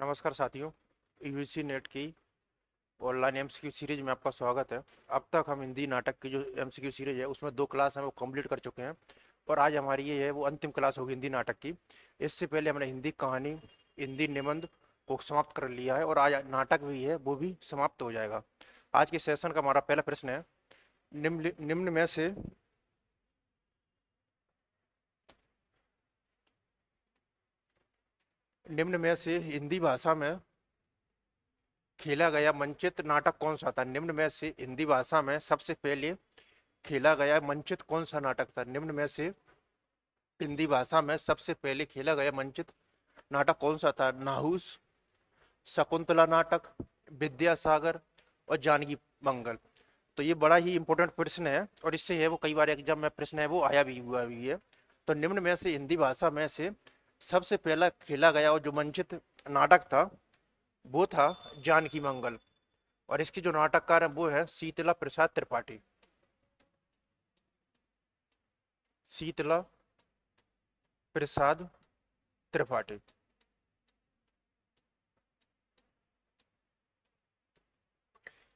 नमस्कार साथियों। UGC net की ऑनलाइन एमसीक्यू सीरीज में आपका स्वागत है। अब तक हम हिंदी नाटक की जो एमसीक्यू सीरीज है उसमें 2 क्लास हम वो कंप्लीट कर चुके हैं और आज हमारी ये है वो अंतिम क्लास होगी हिंदी नाटक की। इससे पहले हमने हिंदी कहानी, हिंदी निबंध को समाप्त कर लिया है और आज नाटक भी है वो भी समाप्त हो जाएगा। आज के सेशन का हमारा पहला प्रश्न है, निम्न निम्न में से निम्न में से हिंदी भाषा में खेला गया मंचित नाटक कौन सा था। निम्न में से हिंदी भाषा में सबसे पहले खेला गया मंचित कौन सा नाटक था। निम्न में से हिंदी भाषा में सबसे पहले खेला गया मंचित नाटक कौन सा था। नाहुस, शकुंतला नाटक, विद्यासागर और जानकी मंगल। तो ये बड़ा ही इंपॉर्टेंट प्रश्न है और इससे है वो कई बार एग्जाम में प्रश्न है वो आया भी हुआ भी है। तो निम्न में से हिंदी भाषा में से सबसे पहला खेला गया और जो मंचित नाटक था वो था जानकी मंगल और इसकी जो नाटककार है वो है शीतला प्रसाद त्रिपाठी। शीतला प्रसाद त्रिपाठी।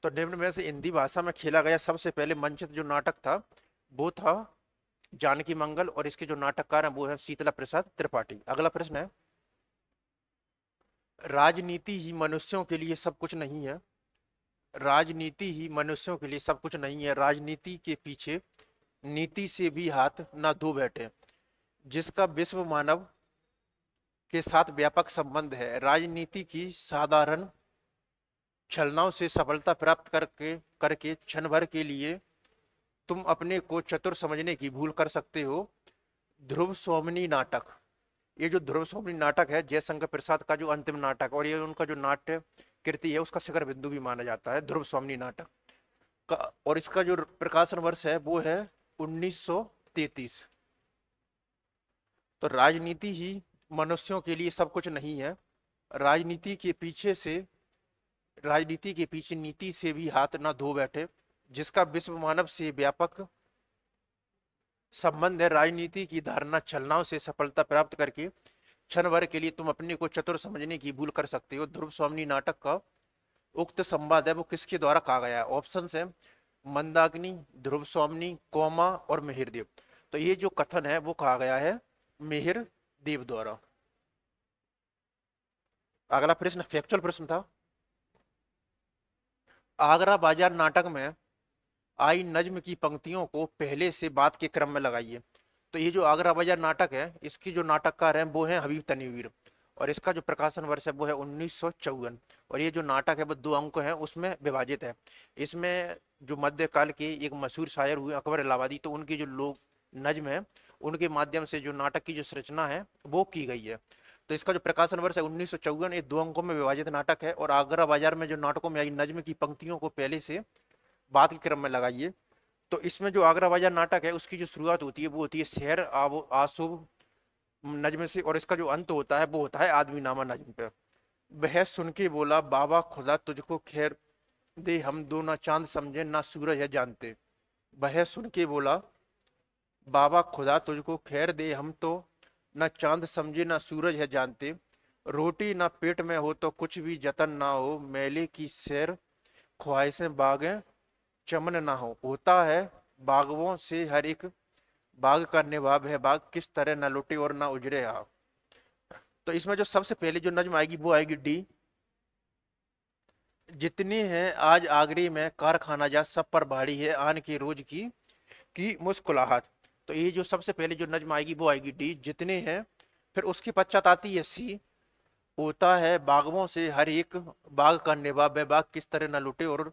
तो निम्न में से हिंदी भाषा में खेला गया सबसे पहले मंचित जो नाटक था वो था जानकी मंगल और इसके जो नाटककार हैं वो है शीतला प्रसाद त्रिपाठी। अगला प्रश्न है, राजनीति ही मनुष्यों के लिए सब कुछ नहीं है। राजनीति ही मनुष्यों के लिए सब कुछ नहीं है। राजनीति के पीछे नीति से भी हाथ ना धो बैठे, जिसका विश्व मानव के साथ व्यापक संबंध है। राजनीति की साधारण छलनाओं से सफलता प्राप्त करके करके क्षण भर के लिए तुम अपने को चतुर समझने की भूल कर सकते हो। ध्रुव स्वामिनी नाटक, ये जो ध्रुव स्वामिनी नाटक है जयशंकर प्रसाद का जो अंतिम नाटक और ये उनका जो नाट्य कृति है उसका शिखर बिंदु भी माना जाता है ध्रुव स्वामिनी नाटक का। और इसका जो प्रकाशन वर्ष है वो है 1933। तो राजनीति ही मनुष्यों के लिए सब कुछ नहीं है। राजनीति के पीछे से राजनीति के पीछे नीति से भी हाथ ना धो बैठे, जिसका विश्व मानव से व्यापक संबंध है। राजनीति की धारणा छलनाओं से सफलता प्राप्त करके क्षण भर के लिए तुम अपने को चतुर समझने की भूल कर सकते हो। ध्रुव स्वामिनी नाटक का उक्त संवाद है वो किसके द्वारा कहा गया है। ऑप्शन है मंदाकिनी, ध्रुव स्वामिनी, कोमा और मिहिर देव। तो ये जो कथन है वो कहा गया है मिहिर देव द्वारा। अगला प्रश्न फैक्चुअल प्रश्न था, आगरा बाजार नाटक में आई नज्म की पंक्तियों को पहले से बात के क्रम में लगाइए। तो ये जो आगरा बाजार नाटक है इसकी जो नाटककार है वो है हबीब तनवीर और इसका जो प्रकाशन वर्ष है वो है 1954 और ये जो नाटक है वो 2 अंक है उसमें विभाजित है। इसमें जो मध्यकाल के एक मशहूर शायर हुए अकबर इलाहाबादी, तो उनकी जो लोग नज्म है उनके माध्यम से जो नाटक की जो संरचना है वो की गई है। तो इसका जो प्रकाशन वर्ष है 1954, ये 2 अंकों में विभाजित नाटक है और आगरा बाजार में जो नाटकों में आई नज्म की पंक्तियों को पहले से बात के क्रम में लगाइए। तो इसमें जो आगरा बाजार नाटक है उसकी जो शुरुआत होती है वो होती है शहर आशुभ नज्म से और इसका जो अंत होता है वो होता है आदमी नामा नज्म पे। वह सुन के बोला बाबा खुदा तुझको खैर दे, हम दो ना चांद समझे ना सूरज है जानते। वह सुन के बोला बाबा खुदा तुझको खैर दे, हम तो ना चांद समझे ना सूरज है जानते। रोटी ना पेट में हो तो कुछ भी जतन ना हो, मेले की सैर ख्वाहिशें बागें चमन ना हो। होता है बागवों से हर एक बाग का निवाब है, बाग किस तरह न लुटे और ना उजरे हा। तो इसमें जो सबसे पहले जो नज्म आएगी वो आएगी डी। जितनी है आज आगरे में कारखाना जा, सब पर भारी है आन के रोज की मुस्कुराहट। तो ये जो सबसे पहले जो नज्म आएगी वो आएगी डी, जितने हैं। फिर उसके पश्चात आती है सी, होता है बागवों से हर एक बाग का निवाब है, बाग किस तरह न लुटे। और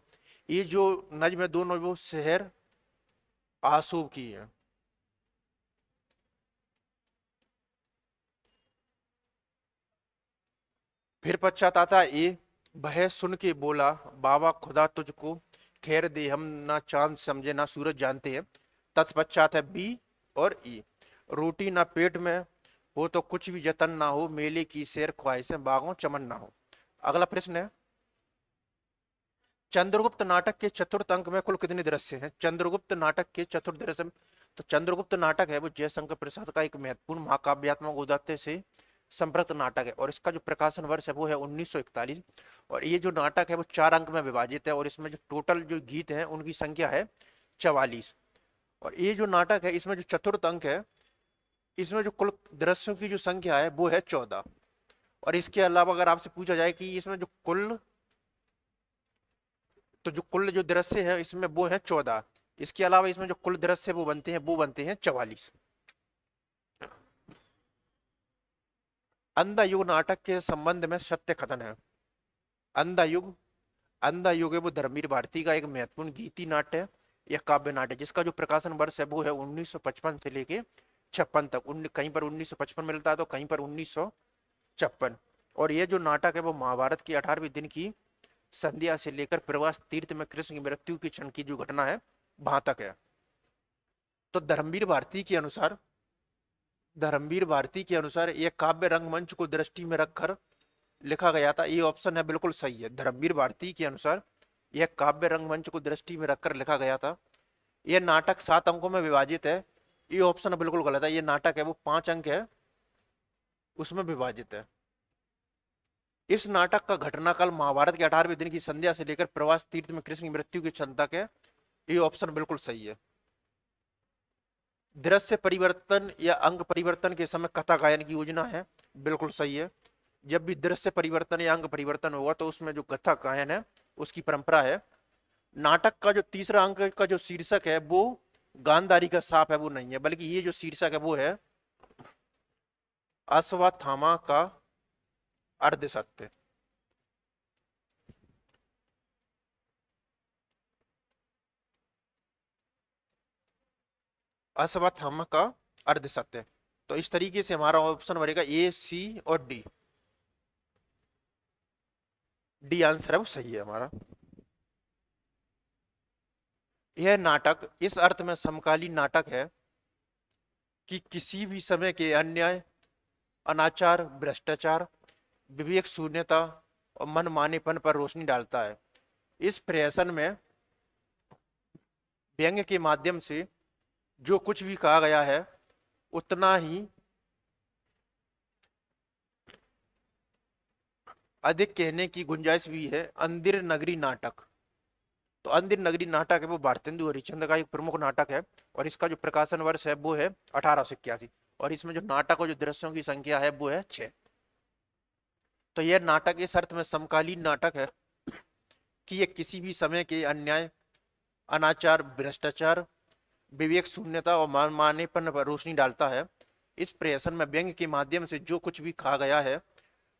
ये जो नज्म है दोनों वो शहर आसूब की है। फिर पश्चात आता है ए, वह सुन के बोला बाबा खुदा तुझको खैर दे, हम ना चांद समझे ना सूरज जानते हैं। तत्पश्चात है बी और ई, रोटी ना पेट में हो तो कुछ भी जतन ना हो, मेले की सैर ख्वाहिशें बागों चमन ना हो। अगला प्रश्न है, चंद्रगुप्त नाटक के चतुर्थ अंक में कुल कितने दृश्य हैं। चंद्रगुप्त नाटक के चतुर्थ दृश्य। तो चंद्रगुप्त नाटक है वो जयशंकर प्रसाद का एक महत्वपूर्ण महाकाव्यात्मक उद्देश्य से संप्रक्त नाटक है और इसका जो प्रकाशन वर्ष है वो है 1941। और ये जो नाटक है वो 4 अंक में विभाजित है और इसमें जो टोटल जो गीत हैं उनकी संख्या है 44। और ये जो नाटक है इसमें जो चतुर्थ अंक है इसमें जो कुल दृश्यों की जो संख्या है वो है 14। और इसके अलावा अगर आपसे पूछा जाए कि इसमें जो कुल जो दृश्य है इसमें वो है 14, इसके अलावा इसमें जो कुल दृश्य वो बनते हैं 44। अंधा युग नाटक के संबंध में सत्य कथन है। अंधा युग है वो धर्मवीर भारती का एक महत्वपूर्ण गीति नाट्य है या काव्य नाट्य, जिसका जो प्रकाशन वर्ष है वो है 1955 से लेके 56 तक। कहीं पर 1955 मिलता है तो कहीं पर 1956। और ये जो नाटक है वो महाभारत की 18वें दिन की संध्या से लेकर प्रवास तीर्थ में कृष्ण की मृत्यु की क्षण की जो घटना है वहां तक है। तो धर्मवीर भारती के अनुसार यह काव्य रंगमंच को दृष्टि में रखकर लिखा गया था। ये ऑप्शन है बिल्कुल सही है। धर्मवीर भारती के अनुसार यह काव्य रंगमंच को दृष्टि में रखकर लिखा गया था। यह नाटक 7 अंकों में विभाजित है। ये ऑप्शन बिल्कुल गलत है। ये नाटक है वो 5 अंक है उसमें विभाजित है। इस नाटक का घटनाकाल महाभारत के 18वें दिन की संध्या से लेकर प्रवास तीर्थ में कृष्ण की मृत्यु की क्षण तक है। ये ऑप्शन बिल्कुल सही है। दृश्य परिवर्तन या अंग परिवर्तन के समय कथा गायन की योजना है, बिल्कुल सही है। जब भी दृश्य परिवर्तन या अंग परिवर्तन होगा तो उसमें जो कथा गायन है उसकी परंपरा है। नाटक का जो तीसरा अंक का जो शीर्षक है वो गांधारी का सांप है, वो नहीं है, बल्कि ये जो शीर्षक है वो है अश्वत्थामा का अर्धसत्य। अश्वत्थामा का अर्धसत्य। तो इस तरीके से हमारा ऑप्शन बनेगा ए, सी और डी। डी आंसर है वो सही है हमारा। यह नाटक इस अर्थ में समकालीन नाटक है कि किसी भी समय के अन्याय, अनाचार, भ्रष्टाचार, विवेक शून्यता और मनमानेपन पर रोशनी डालता है। इस प्रहसन में व्यंग्य के माध्यम से जो कुछ भी कहा गया है उतना ही अधिक कहने की गुंजाइश भी है। अंदिर नगरी नाटक, तो अंदिर नगरी नाटक है वो भारतेंदु हरिश्चंद्र का एक प्रमुख नाटक है और इसका जो प्रकाशन वर्ष है वो है 1881। और इसमें जो नाटक और जो दृश्यों की संख्या है वो है 6। तो यह नाटक इस अर्थ में समकालीन नाटक है कि यह किसी भी समय के अन्याय, अनाचार, भ्रष्टाचार, विवेक शून्यता और मनमानेपन पर रोशनी डालता है। इस प्रहसन में व्यंग्य के माध्यम से जो कुछ भी कहा गया है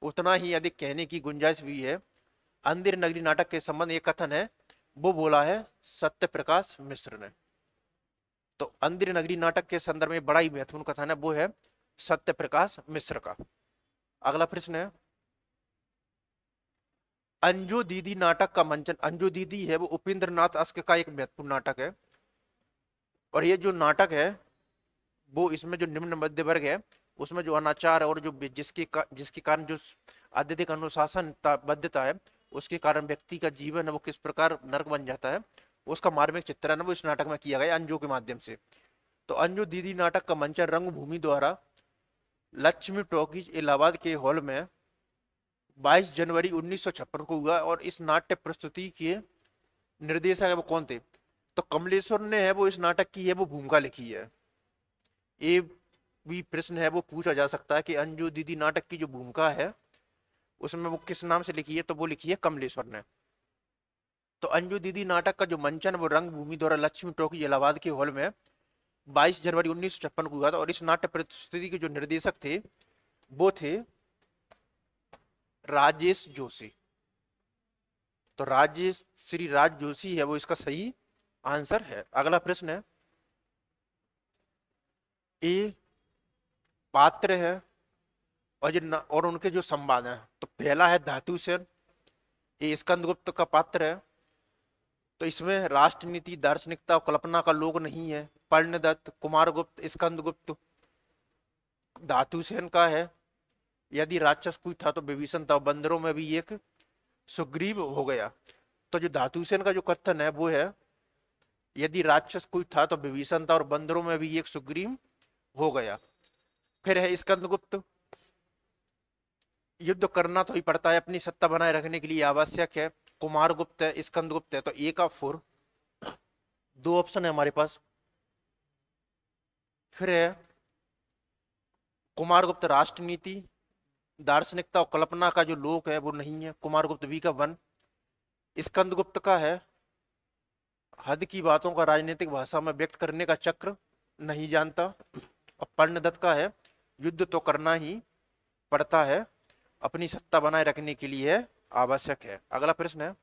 उतना ही अधिक कहने की गुंजाइश भी है। अंदिर नगरी नाटक के संबंध एक कथन है वो बोला है सत्य प्रकाश मिश्र ने। तो अंदिर नगरी नाटक के संदर्भ में बड़ा ही महत्वपूर्ण कथन है वो है सत्य प्रकाश मिश्र का। अगला प्रश्न है अंजू दीदी नाटक का मंचन। अंजू दीदी है वो उपेंद्र नाथ अश्क का एक महत्वपूर्ण नाटक है और ये जो नाटक है वो इसमें जो निम्न मध्य वर्ग है उसमें जो अनाचार और जो जिसके कारण जो अत्यधिक अनुशासन बद्धता है उसके कारण व्यक्ति का जीवन है वो किस प्रकार नरक बन जाता है उसका मार्मिक चित्रण है वो इस नाटक में किया गया अंजू के माध्यम से। तो अंजू दीदी नाटक का मंचन रंगभूमि द्वारा लक्ष्मी टॉकीज इलाहाबाद के हॉल में 22 जनवरी 1956 को हुआ और इस नाट्य प्रस्तुति के निर्देशक है वो कौन थे? तो कमलेश्वर ने है वो इस नाटक की है वो भूमिका लिखी है। ये भी प्रश्न है वो पूछा जा सकता है कि अंजू दीदी नाटक की जो भूमिका है उसमें वो किस नाम से लिखी है? तो वो लिखी है कमलेश्वर ने। तो अंजू दीदी नाटक का जो मंचन वो रंगभूमि द्वारा लक्ष्मी टॉकीज इलाहाबाद के हॉल में 22 जनवरी 1956 को हुआ था और इस नाट्य प्रस्तुति के जो निर्देशक थे वो थे राजेश जोशी। तो श्री राज जोशी है वो इसका सही आंसर है। अगला प्रश्न है ए पात्र है और उनके जो संवाद है। तो पहला है धातु सेन, ये स्कंदगुप्त का पात्र है। तो इसमें राष्ट्रनीति, दार्शनिकता और कल्पना का लोग नहीं है। पर्णदत्त, कुमारगुप्त, स्कंदगुप्त धातु सेन का है। यदि राक्षस कोई था तो विभीषण था। बंदरों में भी एक सुग्रीव हो गया। तो जो धातु सेन का जो कथन है वो है यदि राक्षस कोई था तो विभीषण था और बंदरों में भी एक सुग्रीव हो गया। फिर है स्कंदगुप्त। युद्ध करना तो ही पड़ता है, अपनी सत्ता बनाए रखने के लिए आवश्यक है। कुमारगुप्त है, स्कंदगुप्त है, तो ए का 4। दो ऑप्शन है हमारे पास। फिर है कुमारगुप्त राष्ट्रनीति, दार्शनिकता और कल्पना का जो लोक है वो नहीं है, कुमारगुप्त बी का 1। स्कंदगुप्त का है हद की बातों का राजनीतिक भाषा में व्यक्त करने का चक्र, नहीं जानता। और पर्णदत्त का है युद्ध तो करना ही पड़ता है, अपनी सत्ता बनाए रखने के लिए आवश्यक है। अगला प्रश्न है,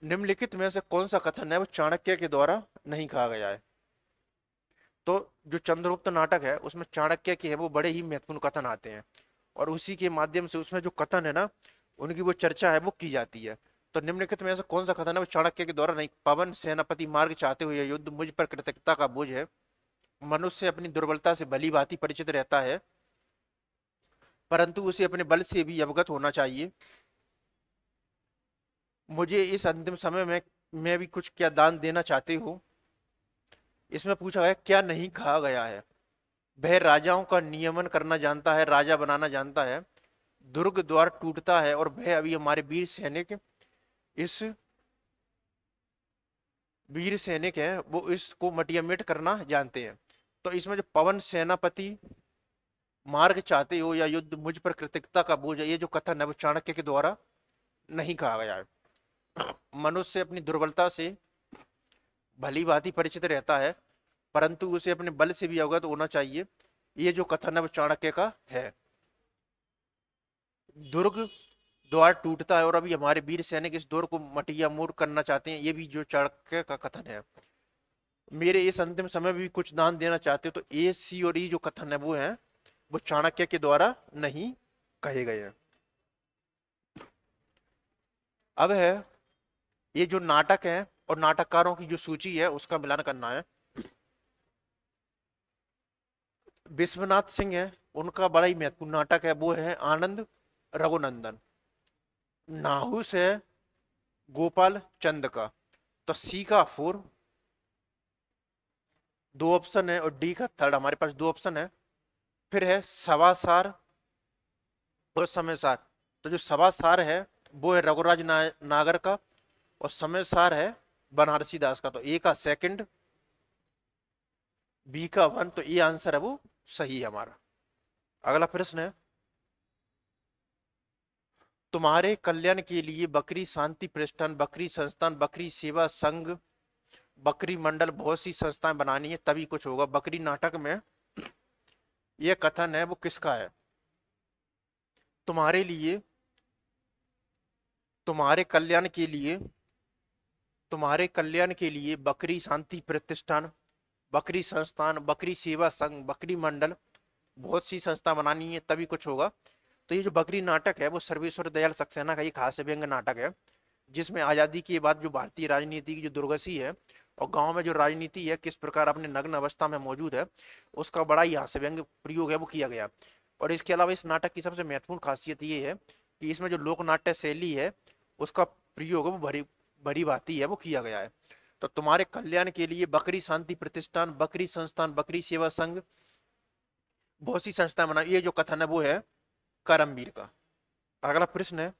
निम्नलिखित में से कौन सा कथन है वो चाणक्य के द्वारा नहीं कहा गया है? तो जो चंद्रगुप्त नाटक है उसमें चाणक्य के है वो बड़े ही महत्वपूर्ण कथन आते हैं, और उसी के माध्यम से उसमें जो कथन है ना उनकी वो चर्चा है वो की जाती है। तो निम्नलिखित में ऐसा कौन सा कथन है वो चाणक्य के द्वारा नहीं? पवन सेनापति मार्ग चाहते हुए युद्ध मुझ पर कृतज्ञता का बोझ है, मनुष्य अपनी दुर्बलता से भली भांति परिचित रहता है, परंतु उसे अपने बल से भी अवगत होना चाहिए, मुझे इस अंतिम समय में मैं भी कुछ क्या दान देना चाहते हो। इसमें पूछा गया क्या नहीं कहा गया है? वह राजाओं का नियमन करना जानता है, राजा बनाना जानता है, दुर्ग द्वार टूटता है, और वह अभी हमारे इस वीर सैनिक हैं वो इसको मटियामेट करना जानते हैं। तो इसमें जो पवन सेनापति मार्ग चाहते हो या युद्ध मुझ पर कृतज्ञता का बोझ है, ये जो कथन है वो चाणक्य के द्वारा नहीं कहा गया है। मनुष्य अपनी दुर्बलता से भली भांति परिचित रहता है, परंतु उसे अपने बल से भी अवगत होना चाहिए, ये जो कथन है वो चाणक्य का है। दुर्ग द्वार टूटता है और अभी हमारे वीर सैनिक इस दौर को मटियामोड़ करना चाहते हैं, ये भी जो चाणक्य का कथन है। मेरे इस अंतिम समय में भी कुछ दान देना चाहते हो, तो ए सी और ई जो कथन है वो चाणक्य के द्वारा नहीं कहे गए हैं। अब है ये जो नाटक है और नाटककारों की जो सूची है उसका मिलान करना है। विश्वनाथ सिंह है, उनका बड़ा ही महत्वपूर्ण नाटक है वो है आनंद रघुनंदन। नाहुस है गोपाल चंद का, तो सी का 4, दो ऑप्शन है, और डी का 3 हमारे पास दो ऑप्शन है। फिर है सवासार और समयसार, तो जो सवासार है वो है रघुराज नागर का, और समयसार है बनारसी दास का। तो ए का 2, बी का 1, तो ये आंसर है वो सही है हमारा। अगला प्रश्न है, तुम्हारे कल्याण के लिए बकरी शांति प्रतिष्ठान, बकरी संस्थान, बकरी सेवा संघ, बकरी मंडल, बहुत सी संस्थाएं बनानी है तभी कुछ होगा। बकरी नाटक में यह कथन है वो किसका है? तुम्हारे लिए, तुम्हारे कल्याण के लिए, तुम्हारे कल्याण के लिए बकरी शांति प्रतिष्ठान, बकरी संस्थान, बकरी सेवा संघ, बकरी मंडल, बहुत सी संस्था बनानी है तभी कुछ होगा। तो ये जो बकरी नाटक है वो सर्वेश्वर दयाल सक्सेना का एक हास्य व्यंग्य नाटक है, जिसमें आजादी के बाद जो भारतीय राजनीति की जो दुर्गति है और गांव में जो राजनीति है किस प्रकार अपने नग्न अवस्था में मौजूद है, उसका बड़ा ही हास्य व्यंग्य प्रयोग है वो किया गया। और इसके अलावा इस नाटक की सबसे महत्वपूर्ण खासियत ये है कि इसमें जो लोक नाट्य शैली है उसका प्रयोग है वो भरी भरी भांति है वो किया गया है। तो तुम्हारे कल्याण के लिए बकरी शांति प्रतिष्ठान, बकरी संस्थान, बकरी सेवा संघ, बहुत सी संस्थाएं बना, ये जो कथन है वो है करमवीर का। अगला प्रश्न है,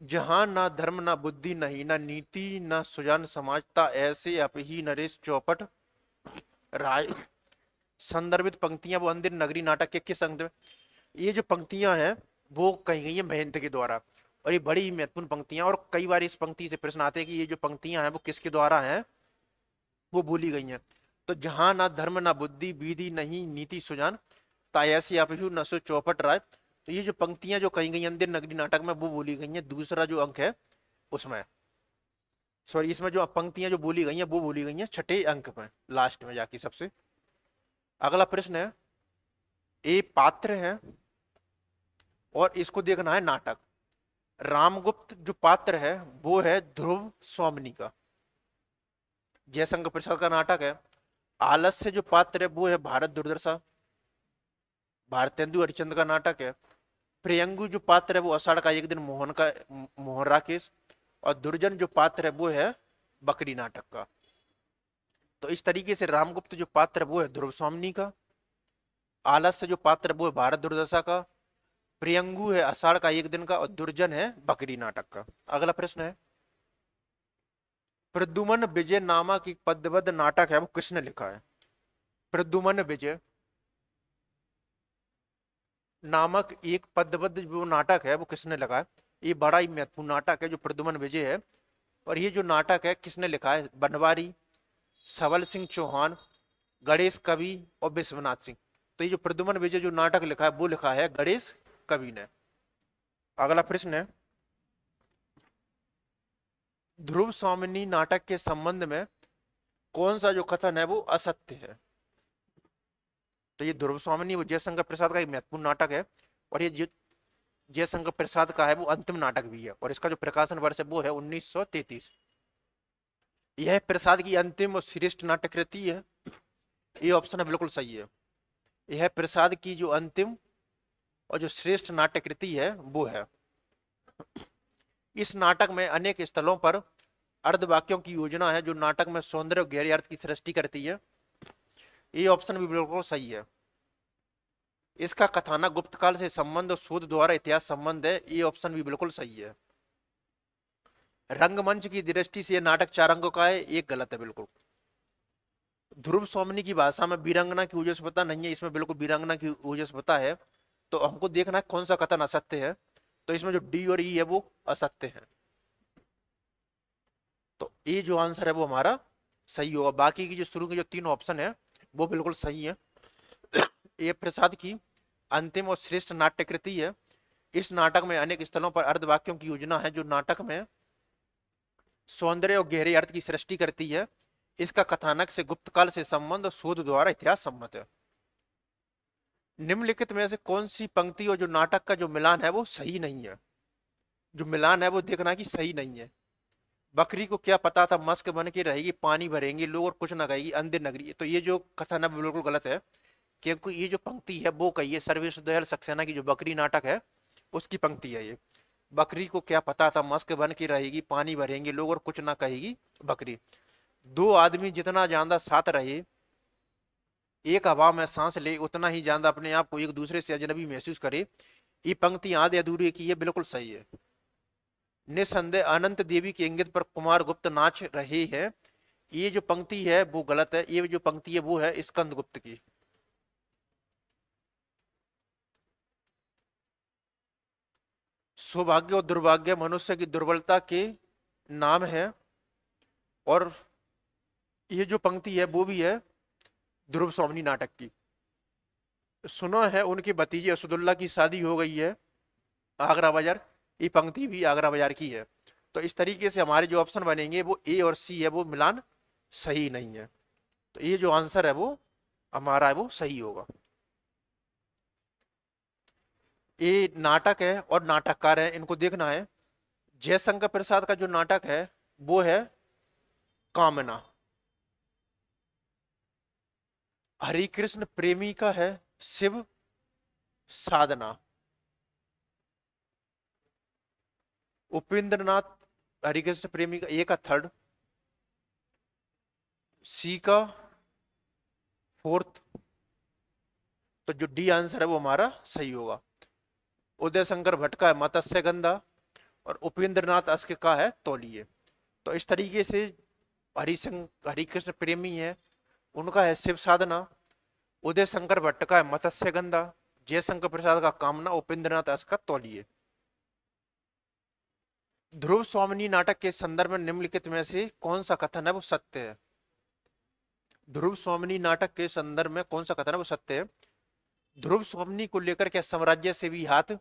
जहां ना धर्म ना बुद्धि नहीं, ना नीति ना सुजान समाजता, ऐसे आप ही नरेश चौपट राय। संदर्भित पंक्तियां वो अंदिर नगरी नाटक के किस अंक में? ये जो पंक्तियां हैं वो कही गई है महंत के द्वारा, और ये बड़ी ही महत्वपूर्ण पंक्तियां, और कई बार इस पंक्ति से प्रश्न आते हैं कि ये जो पंक्तियां हैं वो किसके द्वारा हैं वो बोली गई हैं। तो जहां ना धर्म ना बुद्धि, विधि नहीं नीति सुजान, तायसी आप नसो चौपट राय। तो ये जो पंक्तियां जो कही गई अंदिर नगरी नाटक में वो बोली गई हैं दूसरा जो अंक है उसमें, सॉरी इसमें जो पंक्तियां जो बोली गई हैं वो बोली गई हैं छठे अंक में, लास्ट में जाके सबसे। अगला प्रश्न है, ए पात्र है और इसको देखना है नाटक। रामगुप्त जो पात्र है वो है ध्रुव स्वामिनी का, जयशंकर प्रसाद का नाटक है। आलस्य जो पात्र है वो है भारत दुर्दशा, भारतेंदु हरिश्चंद्र का नाटक है। प्रियंगु जो पात्र है वो आषाढ़ का एक दिन मोहन राकेश, और दुर्जन जो पात्र है वो है बकरी नाटक का। तो इस तरीके से रामगुप्त जो पात्र है वो है ध्रुव स्वामिनी का, आलस्य जो पात्र वो है भारत दुर्दशा का, प्रियंगु है आषाढ़ का एक दिन का, और दुर्जन है बकरी नाटक का। अगला प्रश्न है, प्रद्युमन विजय नामक एक पद्यबद्ध नाटक है वो किसने लिखा है? प्रद्युमन विजय नामक एक पद्यबद्ध जो नाटक है वो किसने लिखा है? ये बड़ा ही महत्वपूर्ण नाटक है जो प्रद्युमन विजय है। और ये जो नाटक है किसने लिखा है? बनवारी, सबल सिंह चौहान, गणेश कवि और विश्वनाथ सिंह। तो ये जो प्रद्युमन विजय जो नाटक लिखा है वो लिखा है गणेश कवि ने। अगला प्रश्न है, ध्रुव स्वामिनी नाटक के संबंध में कौन सा जो कथन है वो असत्य है? तो ये ध्रुव स्वामिनी वो जयशंकर प्रसाद का एक महत्वपूर्ण नाटक है, और ये जयशंकर प्रसाद का है वो अंतिम नाटक भी है, और इसका जो प्रकाशन वर्ष है वो है 1933। यह प्रसाद की अंतिम और श्रेष्ठ नाटक कृति है। ये ऑप्शन है बिल्कुल सही है। यह प्रसाद की जो अंतिम और जो श्रेष्ठ नाटक कृति है वो है। इस नाटक में अनेक स्थलों पर अर्धवाक्यों की योजना है जो नाटक में सौंदर्य और गहरे अर्थ की सृष्टि करती है। ये ऑप्शन भी बिल्कुल सही है। इसका कथानक गुप्त काल से संबंध और शोध द्वारा इतिहास संबंध है। ये ऑप्शन भी बिल्कुल सही है। रंगमंच की दृष्टि से यह नाटक 4 अंकों का है, एक गलत है बिल्कुल। ध्रुव स्वामिनी की भाषा में वीरांगना की ओजस्वता नहीं है, इसमें बिल्कुल वीरांगना की ओजस्वता है। तो हमको देखना है कौन सा कथन असत्य है। तो इसमें जो डी और ई है वो असत्य है। तो ये जो आंसर है वो हमारा सही होगा। बाकी की जो शुरू के जो 3 ऑप्शन है वो बिल्कुल सही है। ये प्रसाद की अंतिम और श्रेष्ठ नाट्य कृति है। इस नाटक में अनेक स्थलों पर अर्धवाक्यों की योजना है जो नाटक में सौंदर्य और गहरे अर्थ की सृष्टि करती है। इसका कथानक से गुप्त काल से संबंध और शोध द्वारा इतिहास सम्मत है। निम्नलिखित में से कौन सी पंक्ति और जो नाटक का जो मिलान है वो सही नहीं है? जो मिलान है वो देखना कि सही नहीं है। बकरी को क्या पता था मस्क बन के रहेगी, पानी भरेंगे लोग और कुछ ना कहेगी, अंधेर नगरी। तो ये जो कथन है बिल्कुल गलत है, क्योंकि ये जो पंक्ति है वो कही है सर्वेश दयाल सक्सेना की जो बकरी नाटक है उसकी पंक्ति है ये। बकरी को क्या पता था मस्क बन के रहेगी, पानी भरेंगे लोग और कुछ ना कहेगी बकरी। 2 आदमी जितना ज्यादा साथ रहे, एक हवा में सांस ले, उतना ही ज्यादा अपने आप को एक दूसरे से अजनबी महसूस करे। ये पंक्ति आधे अधूरी की है, बिल्कुल सही है। निसंदेह अनंत देवी के इंगित पर कुमार गुप्त नाच रहे हैं, ये जो पंक्ति है वो गलत है। ये जो पंक्ति है वो है स्कंद गुप्त की। सौभाग्य और दुर्भाग्य मनुष्य की दुर्बलता के नाम है, और ये जो पंक्ति है वो भी है ध्रुव स्वामिनी नाटक की। सुना है उनके भतीजे असदुल्ला की शादी हो गई है आगरा बाजार, ये पंक्ति भी आगरा बाजार की है। तो इस तरीके से हमारे जो ऑप्शन बनेंगे वो ए और सी है वो मिलान सही नहीं है। तो ये जो आंसर है वो हमारा है वो सही होगा। ये नाटक है और नाटककार है, इनको देखना है। जयशंकर प्रसाद का जो नाटक है वो है कामना। हरिकृष्ण प्रेमी का है शिव साधना। उपेंद्रनाथ हरिकृष्ण प्रेमी का ए का 3rd, सी का 4th। तो जो डी आंसर है वो हमारा सही होगा। उदय शंकर भट्ट का है मत्स्य गंधा, और उपेंद्रनाथ अस्क का है तौलिए। तो इस तरीके से हरिकृष्ण प्रेमी है उनका है शिव साधना, उदय शंकर भट्ट का है मत्स्य गंधा, जयशंकर प्रसाद का कामना, उपेंद्रनाथ अस्क का तौलिए। ध्रुव स्वामिनी नाटक के संदर्भ में निम्नलिखित में से कौन सा कथन है वो सत्य है? ध्रुव स्वामिनी नाटक के संदर्भ में कौन सा कथन है वो सत्य है? ध्रुव स्वामिनी को लेकर क्या साम्राज्य से भी हाथ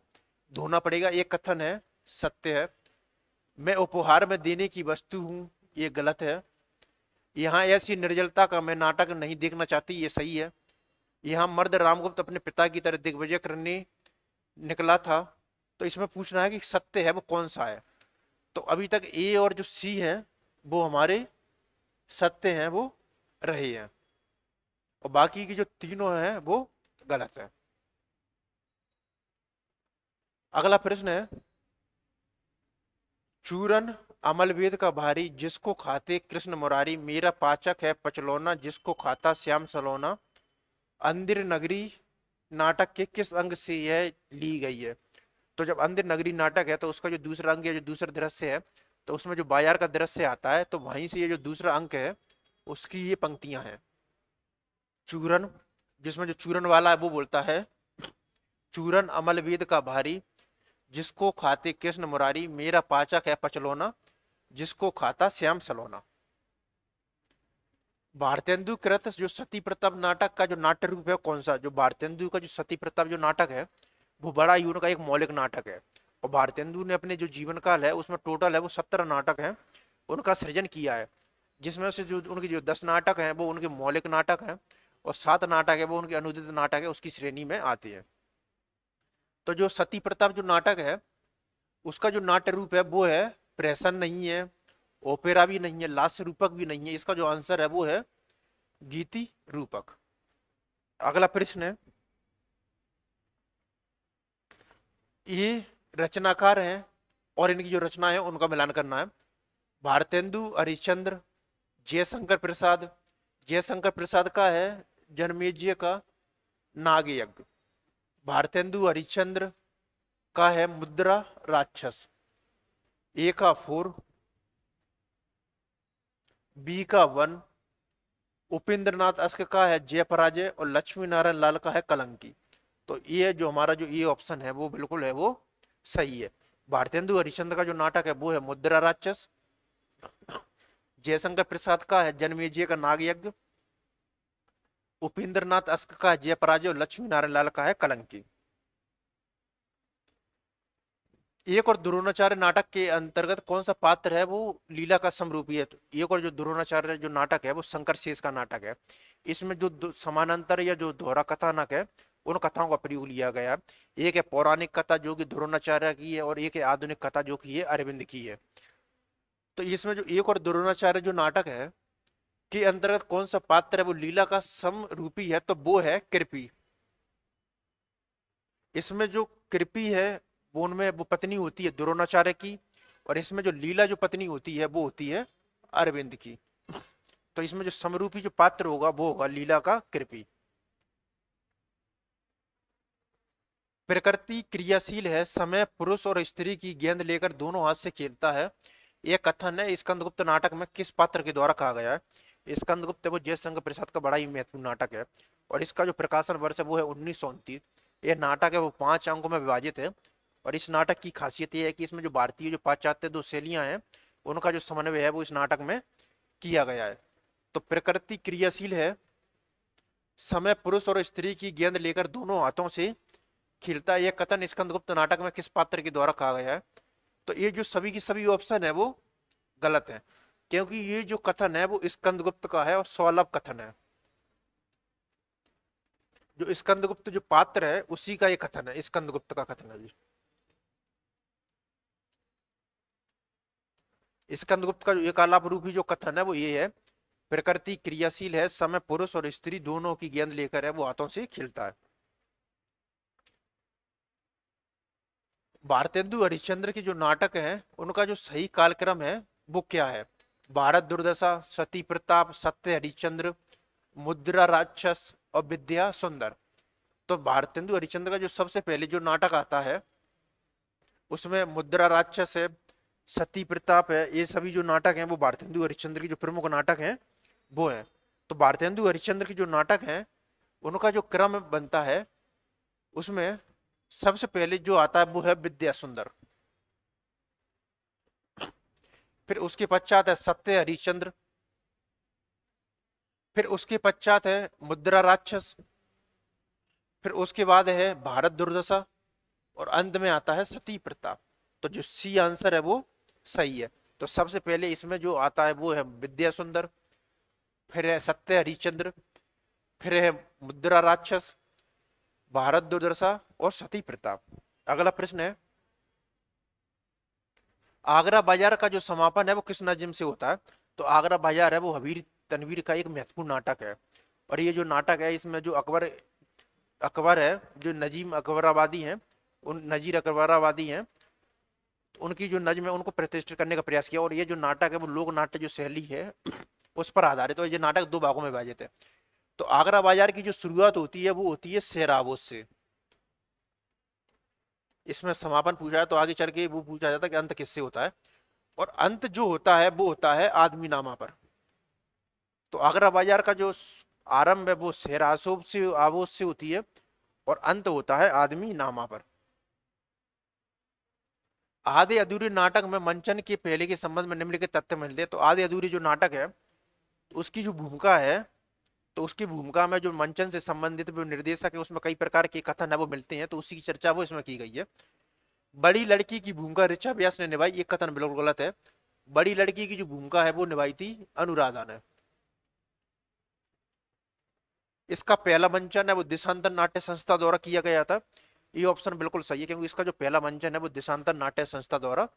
धोना पड़ेगा, ये कथन है सत्य है। मैं उपहार में देने की वस्तु हूं, ये गलत है। यहाँ ऐसी निर्जलता का मैं नाटक नहीं देखना चाहती, ये सही है। यहाँ मर्द रामगुप्त अपने पिता की तरह दिग्विजय करने निकला था। तो इसमें पूछना है कि सत्य है वो कौन सा है। तो अभी तक ए और जो सी है वो हमारे सत्य हैं, वो रहे हैं, और बाकी की जो तीनों हैं वो गलत है। अगला प्रश्न है, चूरन अमलवेद का भारी जिसको खाते कृष्ण मुरारी, मेरा पाचक है पचलौना जिसको खाता श्याम सलोना, अंदिर नगरी नाटक के किस अंग से यह ली गई है? तो जब अंधेर नगरी नाटक है तो उसका जो दूसरा अंग है, जो दूसरा दृश्य है, तो उसमें जो बाजार का दृश्य आता है, तो वहीं से ये जो दूसरा अंक है उसकी ये पंक्तियां हैं। चूरन, जिसमें जो चूरन वाला है वो बोलता है, चूरन अमल वेद का भारी, जिसको खाते कृष्ण मुरारी, मेरा पाचक है पचलौना, जिसको खाता श्याम सलोना। भारतेंदु कृत जो सती प्रताप नाटक का जो नाट्य रूप है कौन सा? जो भारतेंदु का जो सती प्रताप जो नाटक है वो बड़ा ही उनका एक मौलिक नाटक है। और भारतेंदु ने अपने जो जीवन काल है उसमें टोटल है वो 17 नाटक है उनका सृजन किया है, जिसमें से जो उनके जो 10 नाटक हैं वो उनके मौलिक नाटक हैं और 7 नाटक है वो उनके अनुदित नाटक है, उसकी श्रेणी में आते हैं। तो जो सती प्रताप जो नाटक है उसका जो नाट्य रूप है वो है प्रहसन नहीं है, ओपेरा भी नहीं है, लास्य रूपक भी नहीं है, इसका जो आंसर है वो है गीति रूपक। अगला प्रश्न है, ये रचनाकार हैं और इनकी जो रचना है उनका मिलान करना है। भारतेंदु हरिश्चंद्र, जयशंकर प्रसाद। जयशंकर प्रसाद का है जनमेजय का नागयज्ञ। भारतेंदु हरिश्चंद्र का है मुद्रा राक्षस। ए का 4, बी का 1, उपेंद्रनाथ अस्क का है जयपराजय और लक्ष्मी नारायण लाल का है कलंकी। तो ये जो हमारा जो ये ऑप्शन है वो बिल्कुल है वो सही है। भारतेंदु हरिश्चंद्र का जो नाटक है वो है मुद्रा राक्षस। जयशंकर प्रसाद का है जनमेजय का नागयज्ञ। उपेंद्रनाथ अस्क का है जयपराजय और लक्ष्मी नारायण लाल का है कलंकी। एक और द्रोणाचार्य नाटक के अंतर्गत कौन सा पात्र है वो लीला का समरूपी है? तो एक और जो द्रोणाचार्य जो नाटक है वो शंकर शेष का नाटक है। इसमें जो समानांतर या जो दोहरा कथानक है उन कथाओं का प्रयोग लिया गया है। एक है पौराणिक कथा जो कि द्रोणाचार्य की है और एक है आधुनिक कथा जो कि है अरविंद की है। तो इसमें जो एक और द्रोणाचार्य जो नाटक है के अंतर्गत कौन सा पात्र है वो लीला का समरूपी है? तो वो है कृपी। इसमें जो कृपी है वो उनमें वो पत्नी होती है द्रोणाचार्य की, और इसमें जो लीला जो पत्नी होती है वो होती है अरविंद की। तो इसमें जो समरूपी जो पात्र होगा वो होगा लीला का कृपी। प्रकृति क्रियाशील है, समय पुरुष और स्त्री की गेंद लेकर दोनों हाथ से खेलता है। यह कथन है स्कंदगुप्त नाटक में किस पात्र के द्वारा कहा गया है? स्कंदगुप्त वो जयशंकर प्रसाद का बड़ा ही महत्वपूर्ण नाटक है और इसका जो प्रकाशन वर्ष है वो है 1929। यह नाटक है वो 5 अंकों में विभाजित है और इस नाटक की खासियत यह है कि इसमें जो भारतीय जो पाश्चात्य दो शैलियां हैं उनका जो समन्वय है वो इस नाटक में किया गया है। तो प्रकृति क्रियाशील है, समय पुरुष और स्त्री की गेंद लेकर दोनों हाथों से खिलता है, यह कथन स्कंदगुप्त नाटक में किस पात्र के द्वारा कहा गया है? तो ये जो सभी की सभी ऑप्शन है वो गलत है, क्योंकि ये जो कथन है वो स्कंदगुप्त का है और सौलभ कथन है। जो स्कंदगुप्त जो पात्र है उसी का ये कथन है, स्कंदगुप्त का कथन है जी। स्कंदगुप्त का जो एकालाप रूपी जो कथन है वो ये है, प्रकृति क्रियाशील है, समय पुरुष और स्त्री दोनों की गेंद लेकर है वो हाथों से खिलता है। भारतेंदु हरिश्चंद्र की जो नाटक है उनका जो सही कालक्रम है वो क्या है? भारत दुर्दशा, सती प्रताप, सत्य हरिश्चंद्र, मुद्रा राक्षस और विद्या सुंदर। तो भारतेंदु हरिश्चंद्र का जो सबसे पहले जो नाटक आता है उसमें मुद्रा राक्षस है, सती प्रताप है, ये सभी जो नाटक हैं वो भारतेंदु हरिश्चंद्र की जो प्रमुख नाटक हैं वो है। तो भारतेंदु हरिश्चंद्र की जो नाटक है उनका जो क्रम बनता है उसमें सबसे पहले जो आता है वो है विद्या सुंदर, फिर उसके पश्चात है सत्य हरिश्चंद्र, फिर उसके पश्चात है मुद्रा राक्षस, फिर उसके बाद है भारत दुर्दशा और अंत में आता है सती प्रताप। तो जो सी आंसर है वो सही है। तो सबसे पहले इसमें जो आता है वो है विद्या सुंदर, फिर है सत्य हरिश्चंद्र, फिर है मुद्रा राक्षस, भारत दुर्दशा और सती प्रताप। अगला प्रश्न है, आगरा बाजार का जो समापन है वो किस नज्म से होता है? तो आगरा बाजार है वो हबीर तनवीर का एक महत्वपूर्ण नाटक है और ये जो नाटक है इसमें जो अकबर है जो नजीम अकबराबादी हैं, उन नजीर अकबराबादी हैं, उनकी जो नज्म है उनको प्रतिष्ठित करने का प्रयास किया और ये जो नाटक है वो लोक नाट्य जो शैली है उस पर आधारित है। ये नाटक 2 भागों में विभाजित है। तो आगरा बाजार की जो शुरुआत होती है वो होती है सेहराबोद से। इसमें समापन पूछा है तो आगे चल के वो पूछा जाता है कि अंत किससे होता है, और अंत जो होता है वो होता है आदमी नामा पर। तो आगरा बाजार का जो आरंभ है वो सेहरासोब से आबोद से होती है, और अंत होता है आदमी नामा पर। आधे अधूरे नाटक में मंचन के पहले के संबंध में निम्नलिखित तथ्य मिलते हैं। तो आधे अधूरी जो नाटक है उसकी जो भूमिका है, तो उसकी भूमिका में जो मंचन से संबंधित जो निर्देशक है उसमें कई प्रकार के कथन है वो मिलते हैं, तो उसी की चर्चा वो इसमें की गई है। बड़ी लड़की की भूमिका ऋचा व्यास ने निभाई, ये कथन बिल्कुल गलत है। बड़ी लड़की की जो भूमिका है वो निभाई थी अनुराधा ने। इसका पहला मंचन है वो देशांतर नाट्य संस्था द्वारा किया गया था, ये ऑप्शन बिल्कुल सही है, क्योंकि इसका जो पहला मंचन है वो देशांतर नाट्य संस्था द्वारा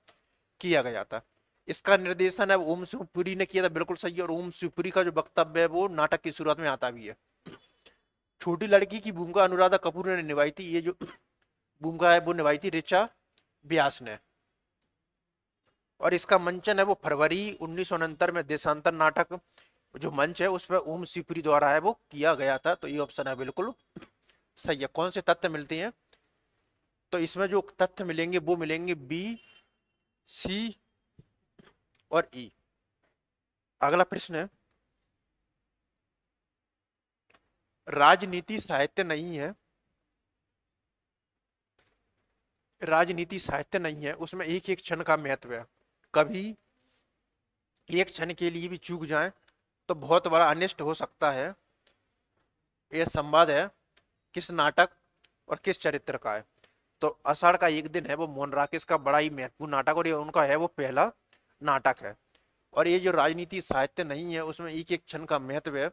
किया गया था। इसका निर्देशन है ओम शिवपुरी ने किया था, बिल्कुल सही है, और ओम शिवपुरी का जो वक्तव्य है वो नाटक की शुरुआत में आता भी है। छोटी लड़की की भूमिका अनुराधा कपूर ने निभाई थी, ये जो भूमिका है वो निभाई थी ऋचा व्यास ने। और इसका मंचन है वो फरवरी 1969 में देशांतर नाटक जो मंच है उस पर ओम शिवपुरी द्वारा है वो किया गया था, तो ये ऑप्शन है बिल्कुल सही है। कौन से तथ्य मिलते हैं, तो इसमें जो तथ्य मिलेंगे वो मिलेंगे बी, सी और ई। अगला प्रश्न है, राजनीति साहित्य नहीं है, राजनीति साहित्य नहीं है, उसमें एक एक क्षण का महत्व है। कभी एक क्षण के लिए भी चूक जाए तो बहुत बड़ा अनिष्ट हो सकता है। यह संवाद है किस नाटक और किस चरित्र का है, तो आषाढ़ का एक दिन है वो मोहन राकेश का बड़ा ही महत्वपूर्ण नाटक, और ये उनका है वो पहला नाटक है। और ये जो राजनीति साहित्य नहीं है उसमें एक एक क्षण का महत्व है।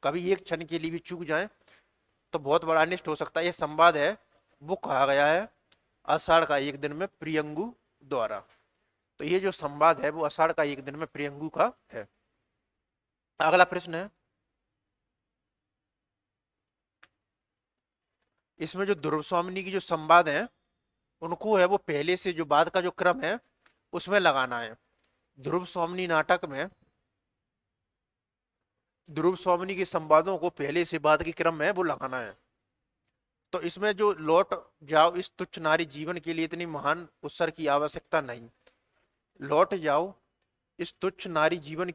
कभी एक क्षण के लिए भी चूक जाए तो बहुत बड़ा अनिष्ट हो सकता है, यह संवाद है वो कहा गया है आषाढ़ का एक दिन में प्रियंगु द्वारा। तो ये जो संवाद है वो आषाढ़ का एक दिन में प्रियंगु का है। अगला प्रश्न है, इसमें जो ध्रुव स्वामिनी की जो संवाद है उनको है वो पहले से जो बाद का जो क्रम है उसमें लगाना है। ध्रुव स्वामिनी नाटक में ध्रुव स्वामिनी के संवादों को पहले से बाद के क्रम में वो लगाना है। तो इसमें जो लौट जाओ इस तुच्छ नारी जीवन के लिए इतनी महान उत्सर्ग की आवश्यकता नहीं, लौट जाओ इस तुच्छ नारी जीवन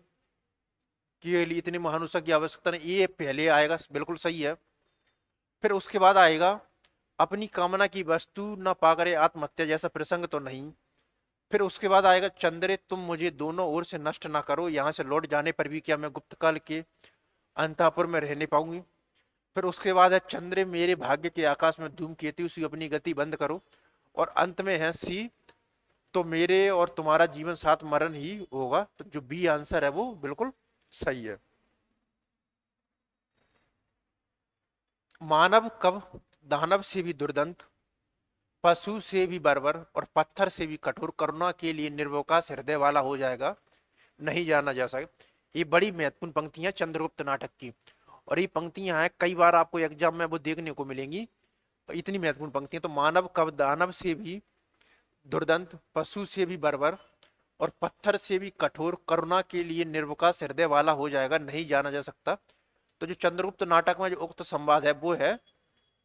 के लिए इतनी महान उत्सर्ग की आवश्यकता नहीं, ये पहले आएगा, बिल्कुल सही है। फिर उसके बाद आएगा अपनी कामना की वस्तु न पाकर आत्महत्या जैसा प्रसंग तो नहीं। फिर उसके बाद आएगा चंद्रे तुम मुझे दोनों ओर से नष्ट ना करो, यहाँ से लौट जाने पर भी क्या मैं गुप्तकाल के अंतःपुर में रहने पाऊंगी। फिर उसके बाद है चंद्रे मेरे भाग्य के आकाश में धूमकेतु सी अपनी गति बंद करो। और अंत में है सी, तो मेरे और तुम्हारा जीवन साथ मरण ही होगा। तो जो बी आंसर है वो बिल्कुल सही है। मानव कब दानव से भी दुर्दंत, पशु से भी बर्बर और पत्थर से भी कठोर, करुणा के लिए निर्वकाश हृदय वाला हो जाएगा, नहीं जाना जा सकता। ये बड़ी महत्वपूर्ण पंक्तियां चंद्रगुप्त नाटक की, और ये पंक्तियां हैं कई बार आपको एग्जाम में वो देखने को मिलेंगी, तो इतनी महत्वपूर्ण पंक्तियां। तो मानव कब दानव से भी दुर्दंत, पशु से भी बर्बर और पत्थर से भी कठोर, करुणा के लिए निर्वकाश हृदय वाला हो जाएगा, नहीं जाना जा सकता। तो जो चंद्रगुप्त नाटक में जो उक्त संवाद है वो है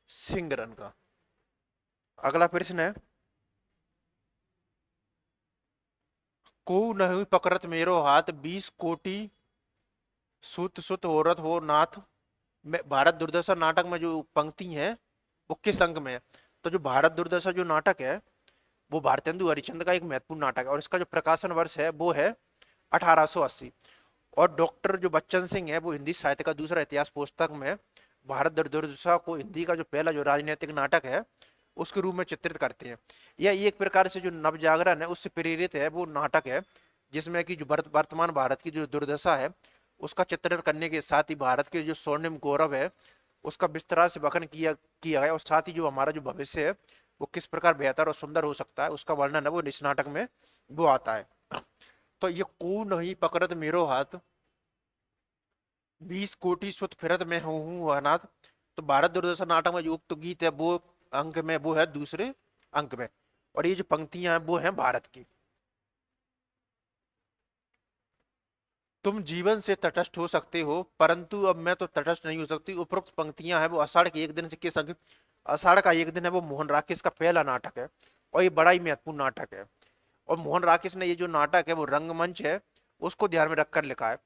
सिंगरन का। अगला प्रश्न है, को नहीं पकड़त मेरो हाथ 20 कोटि सुत सुत औरत हो नाथ। भारत दुर्दशा नाटक में जो पंक्ति है वो किस अंक में है, तो जो भारत दुर्दशा जो नाटक है वो भारतेंदु हरिश्चंद्र का एक महत्वपूर्ण नाटक है, और इसका जो प्रकाशन वर्ष है वो है 1880। और डॉक्टर जो बच्चन सिंह है वो हिंदी साहित्य का दूसरा इतिहास पुस्तक में भारत दुर्दशा को हिंदी का जो पहला जो राजनीतिक नाटक है उसके रूप में चित्रित करते हैं। यह एक प्रकार से जो नवजागरण है उससे प्रेरित है वो नाटक है, जिसमें कि जो वर्तमान भारत की जो दुर्दशा है उसका चित्रण करने के साथ ही भारत के जो स्वर्णिम गौरव है उसका विस्तार से वर्णन किया गया, और साथ ही जो हमारा जो भविष्य है वो किस प्रकार बेहतर और सुंदर हो सकता है उसका वर्णन है वो इस नाटक में वो आता है। तो ये को नहीं पकड़त मेरो हाथ 20 कोटि सुत फिरत में हूँ अनाथ। तो भारत दुर्दशा नाटक में जो उक्त गीत है वो अंक में वो है दूसरे अंक में, और ये जो पंक्तियां हैं वो हैं भारत की। तुम जीवन से तटस्थ हो सकते हो, परंतु अब मैं तो तटस्थ नहीं हो सकती। उपरोक्त पंक्तियां हैं वो आषाढ़ के एक दिन से किस अंक, आषाढ़ का एक दिन है वो मोहन राकेश का पहला नाटक है और ये बड़ा ही महत्वपूर्ण नाटक है। और मोहन राकेश ने ये जो नाटक है वो रंगमंच है उसको ध्यान में रखकर लिखा है।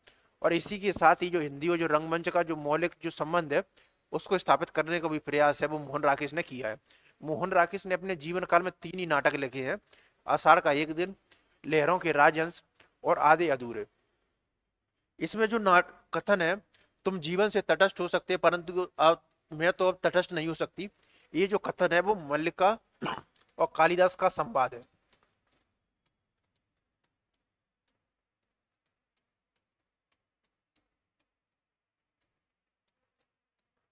और इसी के साथ ही जो हिंदी और जो रंगमंच का जो मौलिक जो संबंध है उसको स्थापित करने का भी प्रयास है वो मोहन राकेश ने किया है। मोहन राकेश ने अपने जीवन काल में 3 ही नाटक लिखे हैं, आषाढ़ का एक दिन, लहरों के राजहंस और आधे अधूरे। इसमें जो नाट कथन है तुम जीवन से तटस्थ हो सकते हैं परंतु अब मैं तो अब तटस्थ नहीं हो सकती, ये जो कथन है वो मल्लिका और कालिदास का संवाद है।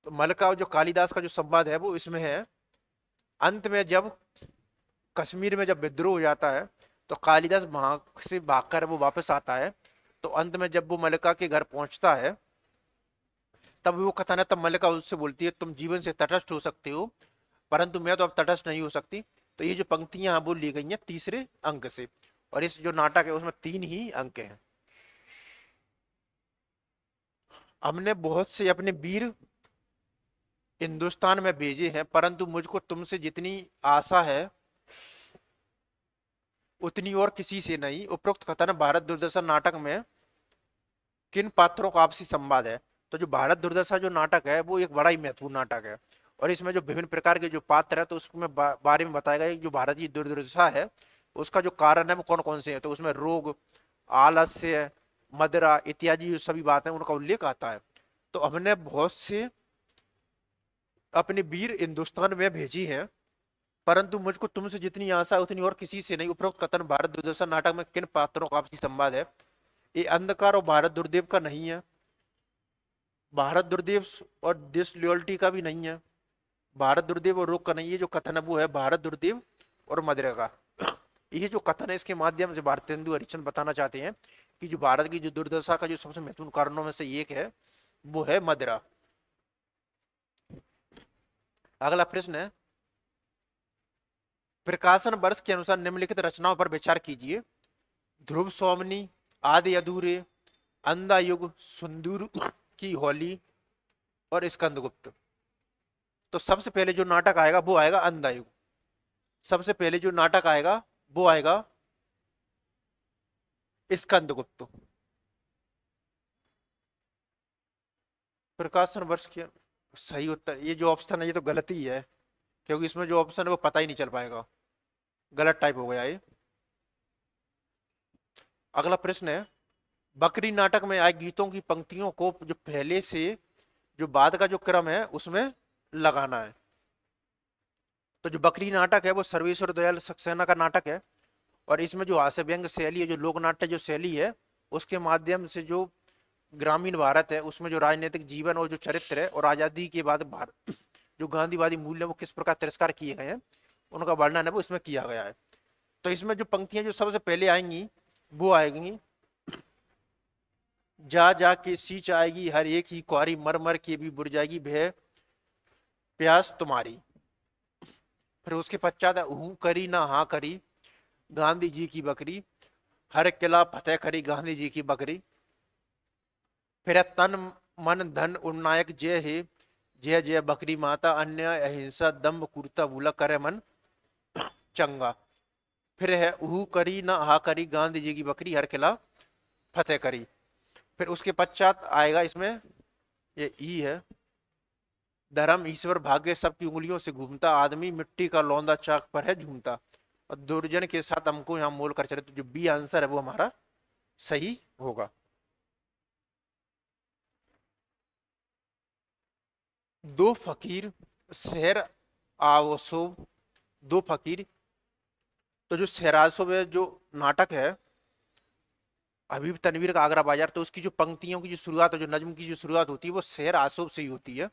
तो मल्लिका और जो कालिदास का जो संवाद है वो इसमें है। अंत में जब कश्मीर में जब विद्रोह हो जाता है तो कालिदास वहां से भागकर वो वापस आता है। तो अंत में जब वो मल्लिका के घर पहुंचता है तब वो कथन है, तब मल्लिका उससे बोलती है तुम जीवन से तटस्थ हो सकते हो परंतु मैं तो अब तटस्थ नहीं हो सकती। तो ये जो पंक्तियां हैं वो ली गई हैं तीसरे अंक से और इस जो नाटक है उसमें 3 ही अंक हैं। हमने बहुत से अपने वीर हिंदुस्तान में भेजे हैं परंतु मुझको तुमसे जितनी आशा है उतनी और किसी से नहीं। उपरोक्त कथन भारत दूरदर्शन नाटक में किन पात्रों का आपसी संवाद है। तो जो भारत दुर्दशा जो नाटक है वो एक बड़ा ही महत्वपूर्ण नाटक है और इसमें जो विभिन्न प्रकार के जो पात्र है तो उसमें बारे में बताया गया जो भारतीय दुर्दशा है उसका जो कारण है वो कौन कौन से हैं। तो उसमें रोग, आलस्य, मदिरा इत्यादि जो सभी बातें उनका उल्लेख आता है। तो हमने बहुत से अपने वीर हिंदुस्तान में भेजी हैं परंतु मुझको तुमसे जितनी आशा उतनी और किसी से नहीं। उपरोक्त कथन भारत दुर्दशा नाटक में किन पात्रों का आपसी संवाद है। ये अंधकार और भारत दुर्देव का नहीं है, भारत दुर्देव और डिसलॉयल्टी का भी नहीं है, भारत दुर्देव और रोग का नहीं। ये जो कथन है वो है भारत दुर्देव और मदिरा का। ये जो कथन है इसके माध्यम से भारतेंदु हरिश्चंद्र बताना चाहते हैं कि जो भारत की जो दुर्दशा का जो सबसे महत्वपूर्ण कारणों में से एक है वो है मदिरा। अगला प्रश्न है प्रकाशन वर्ष के अनुसार निम्नलिखित रचनाओं पर विचार कीजिए। ध्रुव सोमनी, आधे अधूरे, अंधा युग, सुंदूर की होली और स्कंदगुप्त। तो सबसे पहले जो नाटक आएगा वो आएगा अंधा युग। सबसे पहले जो नाटक आएगा वो आएगा स्कंदगुप्त। प्रकाशन वर्ष के सही उत्तर ये जो ऑप्शन है ये तो गलत ही है क्योंकि इसमें जो ऑप्शन है वो पता ही नहीं चल पाएगा, गलत टाइप हो गया ये। अगला प्रश्न है बकरी नाटक में आए गीतों की पंक्तियों को जो पहले से जो बाद का जो क्रम है उसमें लगाना है। तो जो बकरी नाटक है वो सर्वेश्वर दयाल सक्सेना का नाटक है और इसमें जो हास्य व्यंग शैली है जो लोक नाट्य जो शैली है उसके माध्यम से जो ग्रामीण भारत है उसमें जो राजनीतिक जीवन और जो चरित्र है और आजादी के बाद भारत जो गांधीवादी मूल्य वो किस प्रकार तिरस्कार किए गए हैं उनका वर्णन है वो इसमें किया गया है। तो इसमें जो पंक्तियां जो सबसे पहले आएंगी वो आएंगी जा जा के सींच आएगी हर एक ही कुआरी, मर मर के भी बुझ जाएगी भय प्यास तुम्हारी। फिर उसके पश्चात हूं करी ना हाँ करी गांधी जी की बकरी, हर किला फतेह करी गांधी जी की बकरी। फिर तन मन धन उन्नायक जय है जय जय बकरी माता, अन्याय अहिंसा दम्भ क्रूरता भूला करे मन चंगा। फिर है हु करी ना हा करी गांधी जी की बकरी, हर किला फतेह करी। फिर उसके पश्चात आएगा इसमें ये ई है धर्म ईश्वर भाग्य सबकी उंगलियों से घूमता, आदमी मिट्टी का लौंदा चाक पर है झूमता और दुर्जन के साथ हमको यहाँ मोल कर चले। तो जो बी आंसर है वो हमारा सही होगा। दो फकीर शहर आवसोब, दो फकीर। तो जो शहरासोब है जो नाटक है हबीब तनवीर का आगरा बाजार, तो उसकी जो पंक्तियों की जो शुरुआत है जो नज्म की जो शुरुआत होती है वो शहर आसोब से ही होती है।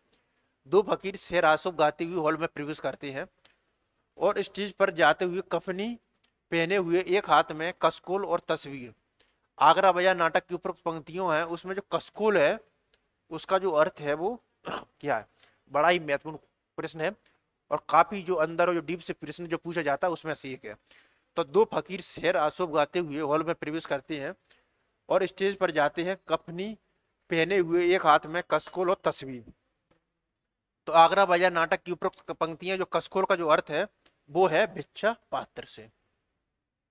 दो फकीर शहर आसोब गाते हुए हॉल में प्रवेश करते हैं और स्टेज पर जाते हुए कफनी पहने हुए एक हाथ में कसकोल और तस्वीर। आगरा बाजार नाटक की उपरोक्त पंक्तियों है उसमें जो कसकोल है उसका जो अर्थ है वो क्या है, बड़ा ही महत्वपूर्ण प्रश्न है और काफी जो अंदर और जो डीप से प्रश्न जो पूछा जाता है उसमें से एक है। तो दो फकीर शहर आसोब गाते हुए हॉल में प्रवेश करते हैं और स्टेज पर जाते हैं कफनी पहने हुए, एक हाथ में कसकोल और तस्वीर। तो आगरा बाजार नाटक की उपरोक्त पंक्तियां, जो कसकोल का जो अर्थ है वो है भिक्षा पात्र से।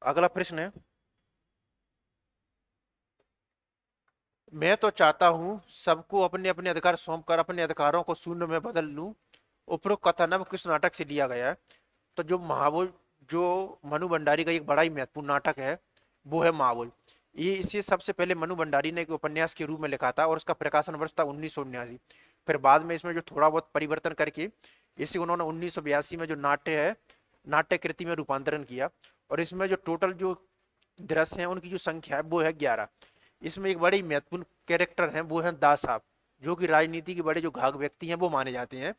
अगला प्रश्न है, मैं तो चाहता हूं सबको अपने अपने अधिकार सौंप कर अपने अधिकारों को शून्य में बदल लूं। उपरोक्त कथन अब किस नाटक से लिया गया है? तो जो महाबोल, जो मनु भंडारी का एक बड़ा ही महत्वपूर्ण नाटक है वो है महाबोल। ये इसे सबसे पहले मनु भंडारी ने एक उपन्यास के रूप में लिखा था और उसका प्रकाशन वर्ष था 1979। फिर बाद में इसमें जो थोड़ा बहुत परिवर्तन करके इसे उन्होंने 1982 में जो नाट्य है, नाट्य कृति में रूपांतरण किया। और इसमें जो टोटल जो दृश्य हैं उनकी जो संख्या है वो है 11। इसमें एक बड़े महत्वपूर्ण कैरेक्टर हैं वो है दास साहब, जो कि राजनीति के बड़े जो घाघ व्यक्ति हैं वो माने जाते हैं।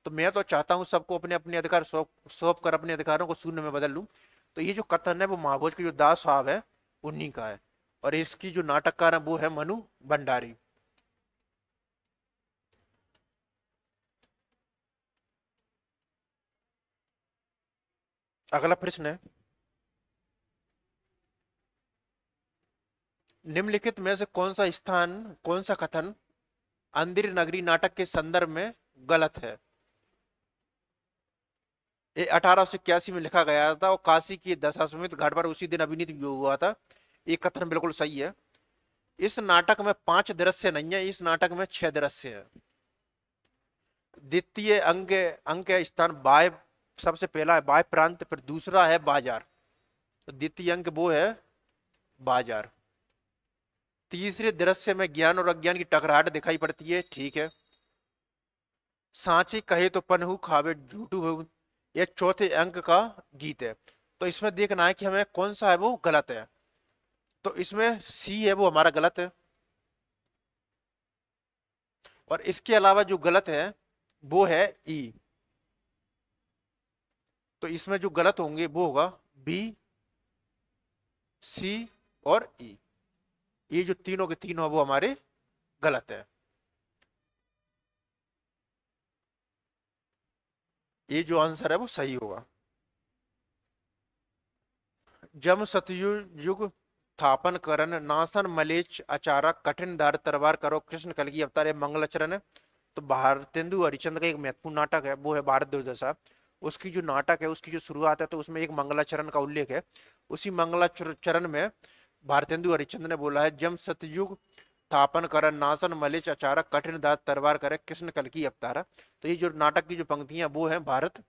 तो मैं तो चाहता हूं सबको अपने अपने अधिकार सौंप सौंप कर अपने अधिकारों को शून्य में बदल लूं। तो ये जो कथन है वो महाभोज के जो दास साहब है उन्हीं का है। और इसकी जो नाटककार है वो है मनु भंडारी। अगला प्रश्न है, निम्नलिखित में से कौन सा स्थान, कौन सा कथन अंधेरी नगरी नाटक के संदर्भ में गलत है? ये 1881 में लिखा गया था और काशी की दशाश्वमेध घाट पर उसी दिन अभिनीत भी हुआ था। ये कथन बिल्कुल सही है। इस नाटक में 5 दृश्य नहीं है, इस नाटक में 6 दृश्य है। द्वितीय अंक अंक है स्थान बाय, सबसे पहला है बाय प्रांत, फिर दूसरा है बाजार। तो द्वितीय अंक वो है बाजार। तीसरे दृश्य में ज्ञान और अज्ञान की टकराहट दिखाई पड़ती है, ठीक है। सांची कहे तो पनहु खावे झूठू हो, यह चौथे अंक का गीत है। तो इसमें देखना है कि हमें कौन सा है वो गलत है। तो इसमें सी है वो हमारा गलत है। और इसके अलावा जो गलत है वो है ई। तो इसमें जो गलत होंगे वो होगा बी, सी और ई। ये जो तीनों के तीनों है वो हमारे गलत है। ये जो आंसर है वो सही होगा। जम सतयुग युग थापन करन नासन मलेच आचारा कठिन दार तरवार करो कृष्ण कल की अवतार मंगलाचरण है। तो भारतेंदु हरिश्चंद्र का एक महत्वपूर्ण नाटक है वो है भारत दुर्दशा। उसकी जो नाटक है उसकी जो शुरुआत है तो उसमें एक मंगलाचरण का उल्लेख है। उसी मंगलाचरण में भारतेंदु हरिश्चंद्र ने बोला है, जम सतयुग थापन करन नासन मलेच आचारा कठिन दार तरवार करे कृष्ण कल की अवतारा। तो ये जो नाटक की जो पंक्तियां वो है भारत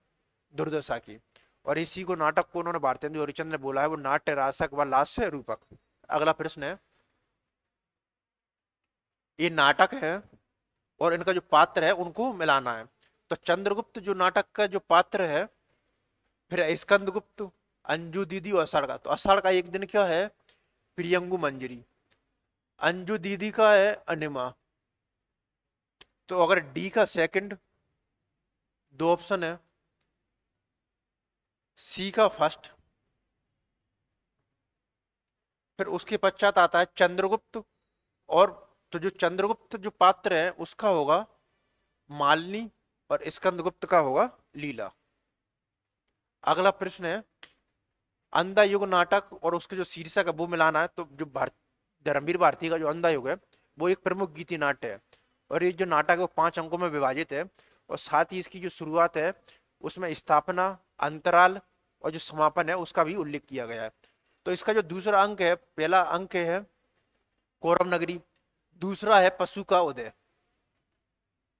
दुर्दशा की। और इसी को नाटक को उन्होंने भारतेंदु हरिश्चंद्र ने बोला है वो नाट्य रासक व लास्य रूपक। अगला प्रश्न है, ये नाटक है और इनका जो पात्र है उनको मिलाना है। तो चंद्रगुप्त जो नाटक का जो पात्र है, फिर स्कंदगुप्त, अंजू दीदी और अषाढ़ का। तो अषाढ़ का एक दिन क्या है, प्रियंगु मंजरी। अंजू दीदी का है अनिमा। तो अगर डी का सेकंड, दो ऑप्शन है, सी का फर्स्ट, फिर उसके पश्चात आता है चंद्रगुप्त। और तो जो चंद्रगुप्त जो पात्र है उसका होगा मालिनी और स्कंदगुप्त का होगा लीला। अगला प्रश्न है, अंधा युग नाटक और उसके जो शीर्षक है वो मिलाना है। तो जो धर्मवीर भारती का जो अंधा युग है वो एक प्रमुख गीति नाट्य है। और ये जो नाटक है वो 5 अंकों में विभाजित है। और साथ ही इसकी जो शुरुआत है उसमें स्थापना, अंतराल और जो समापन है उसका भी उल्लेख किया गया है। तो इसका जो दूसरा अंक है, पहला अंक है कौरव नगरी, दूसरा है पशु का उदय,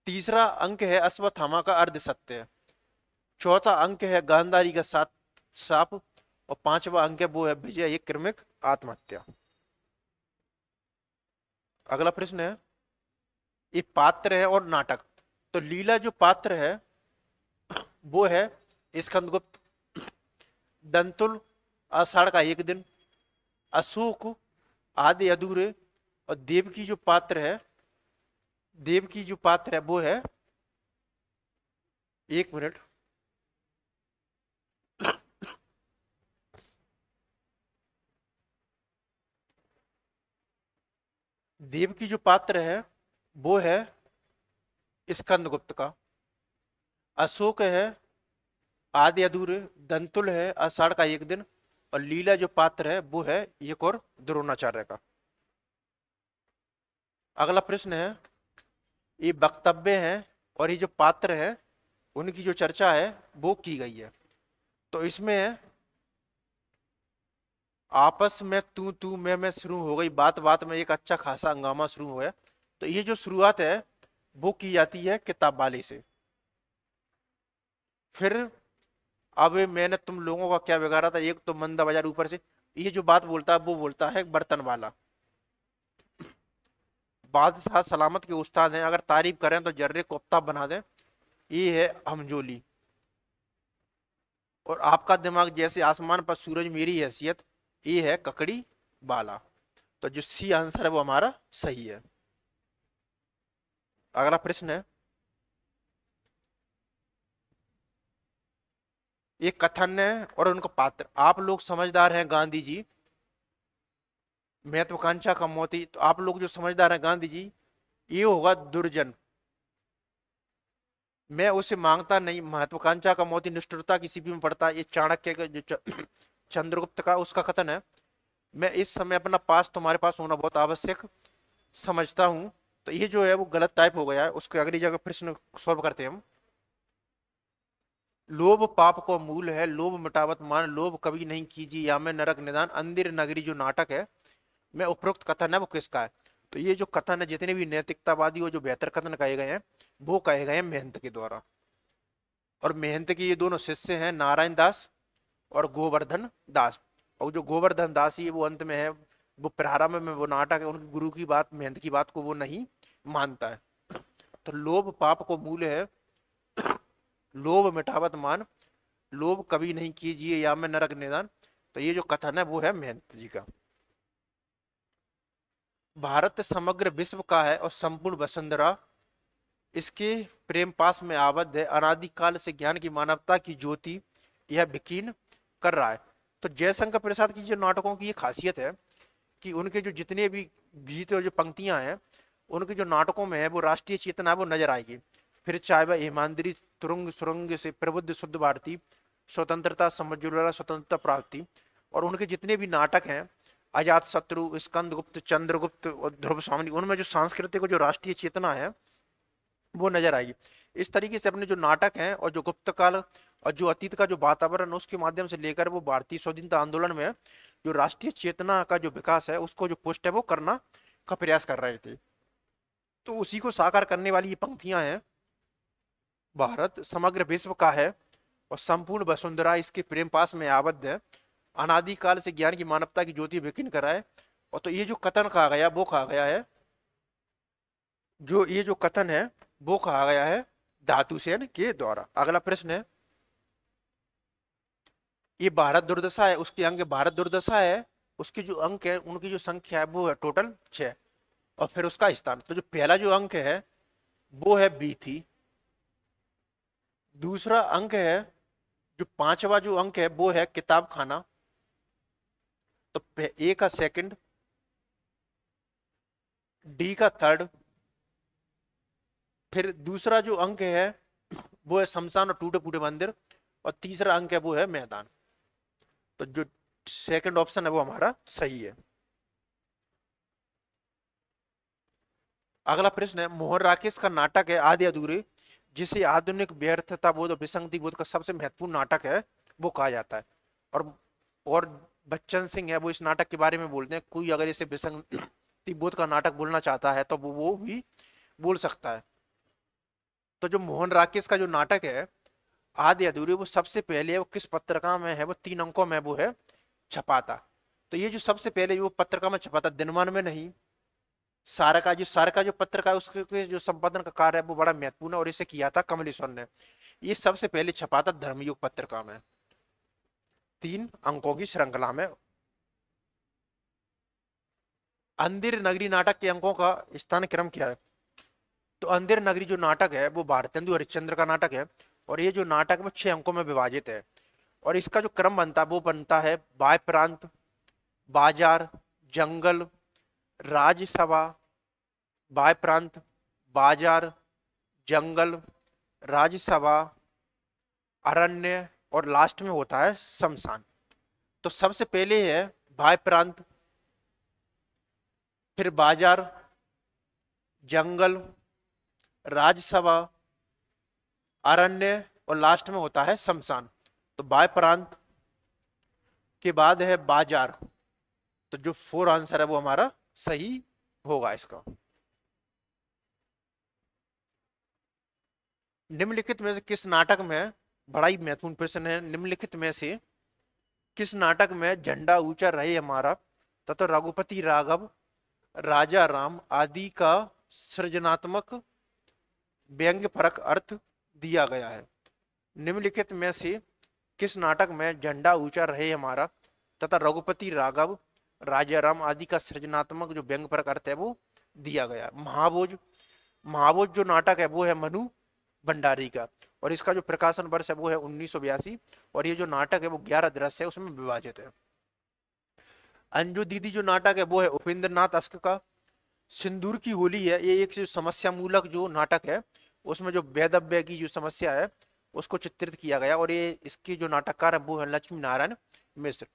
तीसरा अंक है अश्वत्थामा का अर्ध सत्य, चौथा अंक है गांधारी का सात साप और पांचवा अंक है वो है विजय एक क्रमिक आत्महत्या। अगला प्रश्न है, ये पात्र है और नाटक। तो लीला जो पात्र है वो है स्कंदगुप्त, दंतुल, आषाढ़ का एक दिन, अशोक, आदि अधूरे। और देव की जो पात्र है, देव की जो पात्र है वो है, एक मिनट, देव की जो पात्र है वो है स्कंदगुप्त का, अशोक है आदि अधूरे, दंतुल है आषाढ़ का एक दिन और लीला जो पात्र है वो है एक और द्रोणाचार्य का। अगला प्रश्न है, ये वक्तव्य है और ये जो पात्र है उनकी जो चर्चा है वो की गई है। तो इसमें है, आपस में तू मैं शुरू हो गई, बात बात में एक अच्छा खासा हंगामा शुरू हो गया। तो ये जो शुरुआत है वो की जाती है किताब वाले से। फिर अब मैंने तुम लोगों का क्या बिगाड़ा था, एक तो मंदा बाजार ऊपर से, ये जो बात बोलता है वो बोलता है बर्तन वाला। बादशाह सलामत के उस्ताद हैं, अगर तारीफ करें तो जर्रे कोफ्ता बना दें, ये है हमजोली। और आपका दिमाग जैसे आसमान पर सूरज मेरी हैसियत, ये है ककड़ी बाला। तो जो सी आंसर है वो हमारा सही है। अगला प्रश्न है, ये कथन है और उनका पात्र, आप लोग समझदार हैं गांधी जी, महत्वाकांक्षा का मोती। तो आप लोग जो समझदार हैं गांधी जी, ये होगा दुर्जन। मैं उसे मांगता नहीं, महत्वाकांक्षा का मोती निष्ठुरता की सीपी में पड़ता। ये चाणक्य का जो चंद्रगुप्त का उसका कथन है, मैं इस समय अपना पास तुम्हारे पास होना बहुत आवश्यक समझता हूं। तो ये जो है वो गलत टाइप हो गया है, उसके अगली जगह प्रश्न सॉल्व करते हैं हम। लोभ पाप को मूल है, लोभ मिटावत मान, लोभ कभी नहीं कीजिए या में नरक निदान। अंदिर नगरी जो नाटक है में उपरोक्त कथन है वो किसका है? तो ये जो कथन है, जितने भी नैतिकतावादी और जो बेहतर कथन कहे गए हैं वो कहे गए हैं महंत के द्वारा। और महंत के ये दोनों शिष्य हैं, नारायण दास और गोवर्धन दास। और जो गोवर्धन दास ही वो अंत में है, वो प्रारंभ में वो नाटक है, उनके गुरु की बात, महंत की बात को वो नहीं मानता है। तो लोभ पाप को मूल है, लोभ मिटावत मान, लोभ कभी नहीं कीजिए या में नरक निदान। तो ये जो कथन है वो है महंत जी का। भारत समग्र विश्व का है और संपूर्ण वसुंधरा इसके प्रेम पास में आबद्ध है, अनादिकाल से ज्ञान की मानवता की ज्योति यह बिकीन कर रहा है। तो जयशंकर प्रसाद की जो नाटकों की ये खासियत है कि उनके जो जितने भी गीत और जो पंक्तियां हैं उनके जो नाटकों में है वो राष्ट्रीय चेतना वो नजर आएगी। फिर चाहे वह ईमानदारी, तुरंग सुरंग से प्रबुद्ध शुद्ध भारती, स्वतंत्रता समझौता, स्वतंत्रता प्राप्ति। और उनके जितने भी नाटक हैं, अजात शत्रु, स्कंदगुप्त, चंद्रगुप्त और ध्रुव स्वामी, उनमें जो सांस्कृतिक और जो राष्ट्रीय चेतना है वो नजर आएगी। इस तरीके से अपने जो नाटक हैं और जो गुप्त काल और जो अतीत का जो वातावरण उसके माध्यम से लेकर वो भारतीय स्वाधीनता आंदोलन में जो राष्ट्रीय चेतना का जो विकास है उसको जो पुष्ट है वो करना का प्रयास कर रहे थे। तो उसी को साकार करने वाली ये पंक्तियां हैं, भारत समग्र विश्व का है और संपूर्ण वसुंधरा इसके प्रेम पास में आबद्ध है, अनादिकाल से ज्ञान की मानवता की ज्योति विकीन कराए। और तो ये जो कथन कहा गया वो कहा गया है, जो ये जो कथन है वो कहा गया है धातुसेन के द्वारा। अगला प्रश्न है, ये भारत दुर्दशा है, उसके अंक भारत दुर्दशा है, उसके जो अंक है उनकी जो संख्या है वो है टोटल 6। और फिर उसका स्थान, तो जो पहला जो अंक है वो है बी थी। दूसरा अंक है, जो पांचवा जो अंक है वो है किताब खाना। तो ए का सेकंड, डी का थर्ड, फिर दूसरा जो अंक है वो है शमशान और टूटे फूटे मंदिर, और तीसरा अंक है वो है मैदान। तो जो सेकंड ऑप्शन है वो हमारा सही है। अगला प्रश्न है, मोहन राकेश का नाटक है आधे अधूरे, जिसे आधुनिक व्यर्थता बोध और विसंगति बोध का सबसे महत्वपूर्ण नाटक है वो कहा जाता है। और बच्चन सिंह है वो इस नाटक के बारे में बोलते हैं, कोई अगर इसे विसंगति बोध का नाटक बोलना चाहता है तो वो भी बोल सकता है। तो जो मोहन राकेश का जो नाटक है आधे अधूरे, वो सबसे पहले वो किस पत्रिका में है, वो 3 अंकों में वो है छपाता। तो ये जो सबसे पहले वो पत्रिका में छपाता, दिनमान में नहीं, सारा का जो पत्रिका है उसके जो संपादन का कार्य है वो बड़ा महत्वपूर्ण है और इसे किया था कमलेश्वर ने। ये सबसे पहले छपा था धर्मयुग पत्रिका में, 3 अंकों की श्रृंखला में। अंधेर नगरी नाटक के अंकों का स्थान क्रम क्या है? तो अंधेर नगरी जो नाटक है वो भारतेंदु हरिश्चंद्र का नाटक है, और ये जो नाटक है 6 अंकों में विभाजित है। और इसका जो क्रम बनता है वो बनता है बाय प्रांत, बाजार, जंगल, राजसभा, बाय प्रांत, बाजार, जंगल, राज्यसभा, अरण्य, और लास्ट में होता है शमशान। तो सबसे पहले है बाय प्रांत, फिर बाजार, जंगल, राजसभा, अरण्य और लास्ट में होता है शमशान। तो बाय प्रांत के बाद है बाजार। तो जो फोर आंसर है वो हमारा सही होगा इसका। निम्नलिखित में से किस नाटक में, बड़ा ही महत्वपूर्ण प्रश्न है, निम्नलिखित में से किस नाटक में झंडा ऊंचा रहे हमारा तथा रघुपति राघव, राजा राम आदि का सृजनात्मक व्यंग्य परक अर्थ दिया गया है। निम्नलिखित में से किस नाटक में झंडा ऊंचा रहे हमारा तथा रघुपति राघव, राजा राम आदि का सृजनात्मक जो व्यंग्य परक अर्थ है वो दिया गया। महाभोज, महाभोज जो नाटक है वो है मनु भंडारी का, और इसका जो प्रकाशन वर्ष है वो है 1982, और ये जो नाटक है वो 11 दृश्य है उसमें विभाजित है। अंजू दीदी जो नाटक है वो है उपेंद्र नाथ अश्क का। सिंदूर की होली है, ये एक समस्या मूलक जो नाटक है, उसमें जो वैदव्य की जो समस्या है उसको चित्रित किया गया, और ये इसकी जो नाटककार है वो है लक्ष्मी नारायण मिश्र।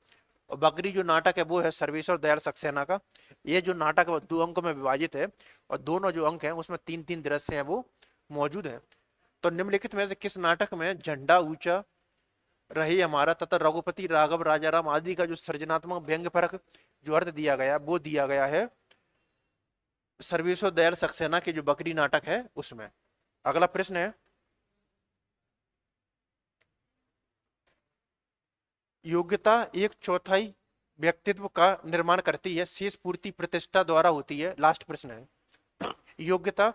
और बकरी जो नाटक है वो है सर्वेश्वर दयाल सक्सेना का। ये जो नाटक है 2 अंकों में विभाजित है, और दोनों जो अंक हैं उसमें 3-3 दृश्य हैं वो मौजूद है। तो निम्नलिखित में से किस नाटक में झंडा ऊंचा रहे हमारा तथा रघुपति राघव, राजा राम आदि का जो सृजनात्मक व्यंग्य परक जो अर्थ दिया गया वो दिया गया है सर्वेश्वर दयाल सक्सेना के जो बकरी नाटक है उसमें। अगला प्रश्न है, योग्यता 1/4 व्यक्तित्व का निर्माण करती है, शेष पूर्ति प्रतिष्ठा द्वारा होती है। लास्ट प्रश्न है, योग्यता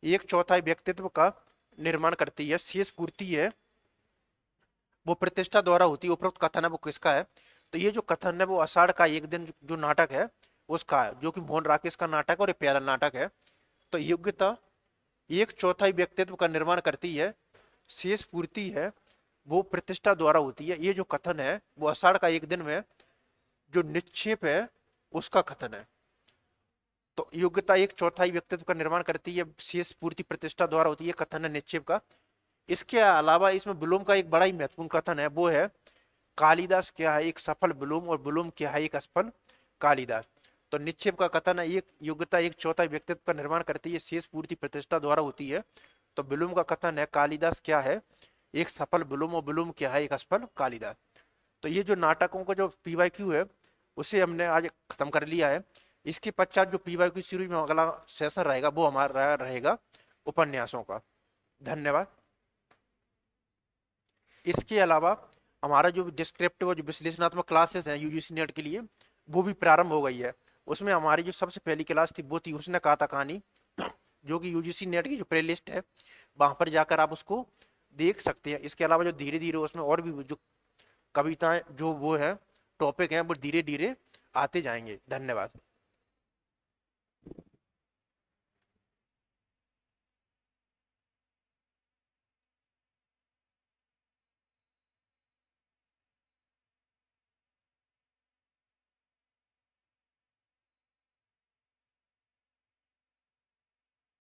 1/4 व्यक्तित्व का निर्माण करती है, शेष पूर्ति है वो प्रतिष्ठा द्वारा होती है। उपरोक्त कथन है वो किसका है? तो ये जो कथन है वो आषाढ़ का एक दिन जो नाटक है उसका है, जो कि मोहन राकेश का नाटक है और ये प्यारा नाटक है। तो योग्यता 1/4 व्यक्तित्व का निर्माण करती है, शेष पूर्ति है वो प्रतिष्ठा द्वारा होती है। ये जो कथन है वो आषाढ़ का एक दिन में जो निक्षेप है उसका कथन है। तो योग्यता 1/4 व्यक्तित्व का निर्माण करती है, शेष पूर्ति प्रतिष्ठा द्वारा होती है, कथन है निक्षेप का। इसके अलावा इसमें विलोम का एक बड़ा ही महत्वपूर्ण कथन है, वो है कालिदास क्या है एक सफल विलोम और विलोम क्या है एक असफल कालिदास। तो निक्षेप का कथन है एक योग्यता 1/4 व्यक्तित्व का निर्माण करती है, शेष पूर्ति प्रतिष्ठा द्वारा होती है। तो विलोम का कथन है कालिदास क्या है एक सफल विलोम और विलोम क्या है एक असफल कालिदास। तो ये जो नाटकों का जो PYQ है उसे हमने आज खत्म कर लिया है। इसके पश्चात जो PYQ सीरीज में अगला सेशन रहेगा वो हमारा रहेगा उपन्यासों का। धन्यवाद। इसके अलावा हमारा जो डिस्क्रिप्टिव और जो विश्लेषणात्मक क्लासेस हैं UGC नेट के लिए वो भी प्रारंभ हो गई है। उसमें हमारी जो सबसे पहली क्लास थी वो थी उसने कहा था कहानी, जो कि UGC नेट की जो प्ले लिस्ट है वहां पर जाकर आप उसको देख सकते हैं। इसके अलावा जो धीरे धीरे उसमें और भी जो कविताएं जो वो है टॉपिक हैं वो धीरे धीरे आते जाएंगे। धन्यवाद।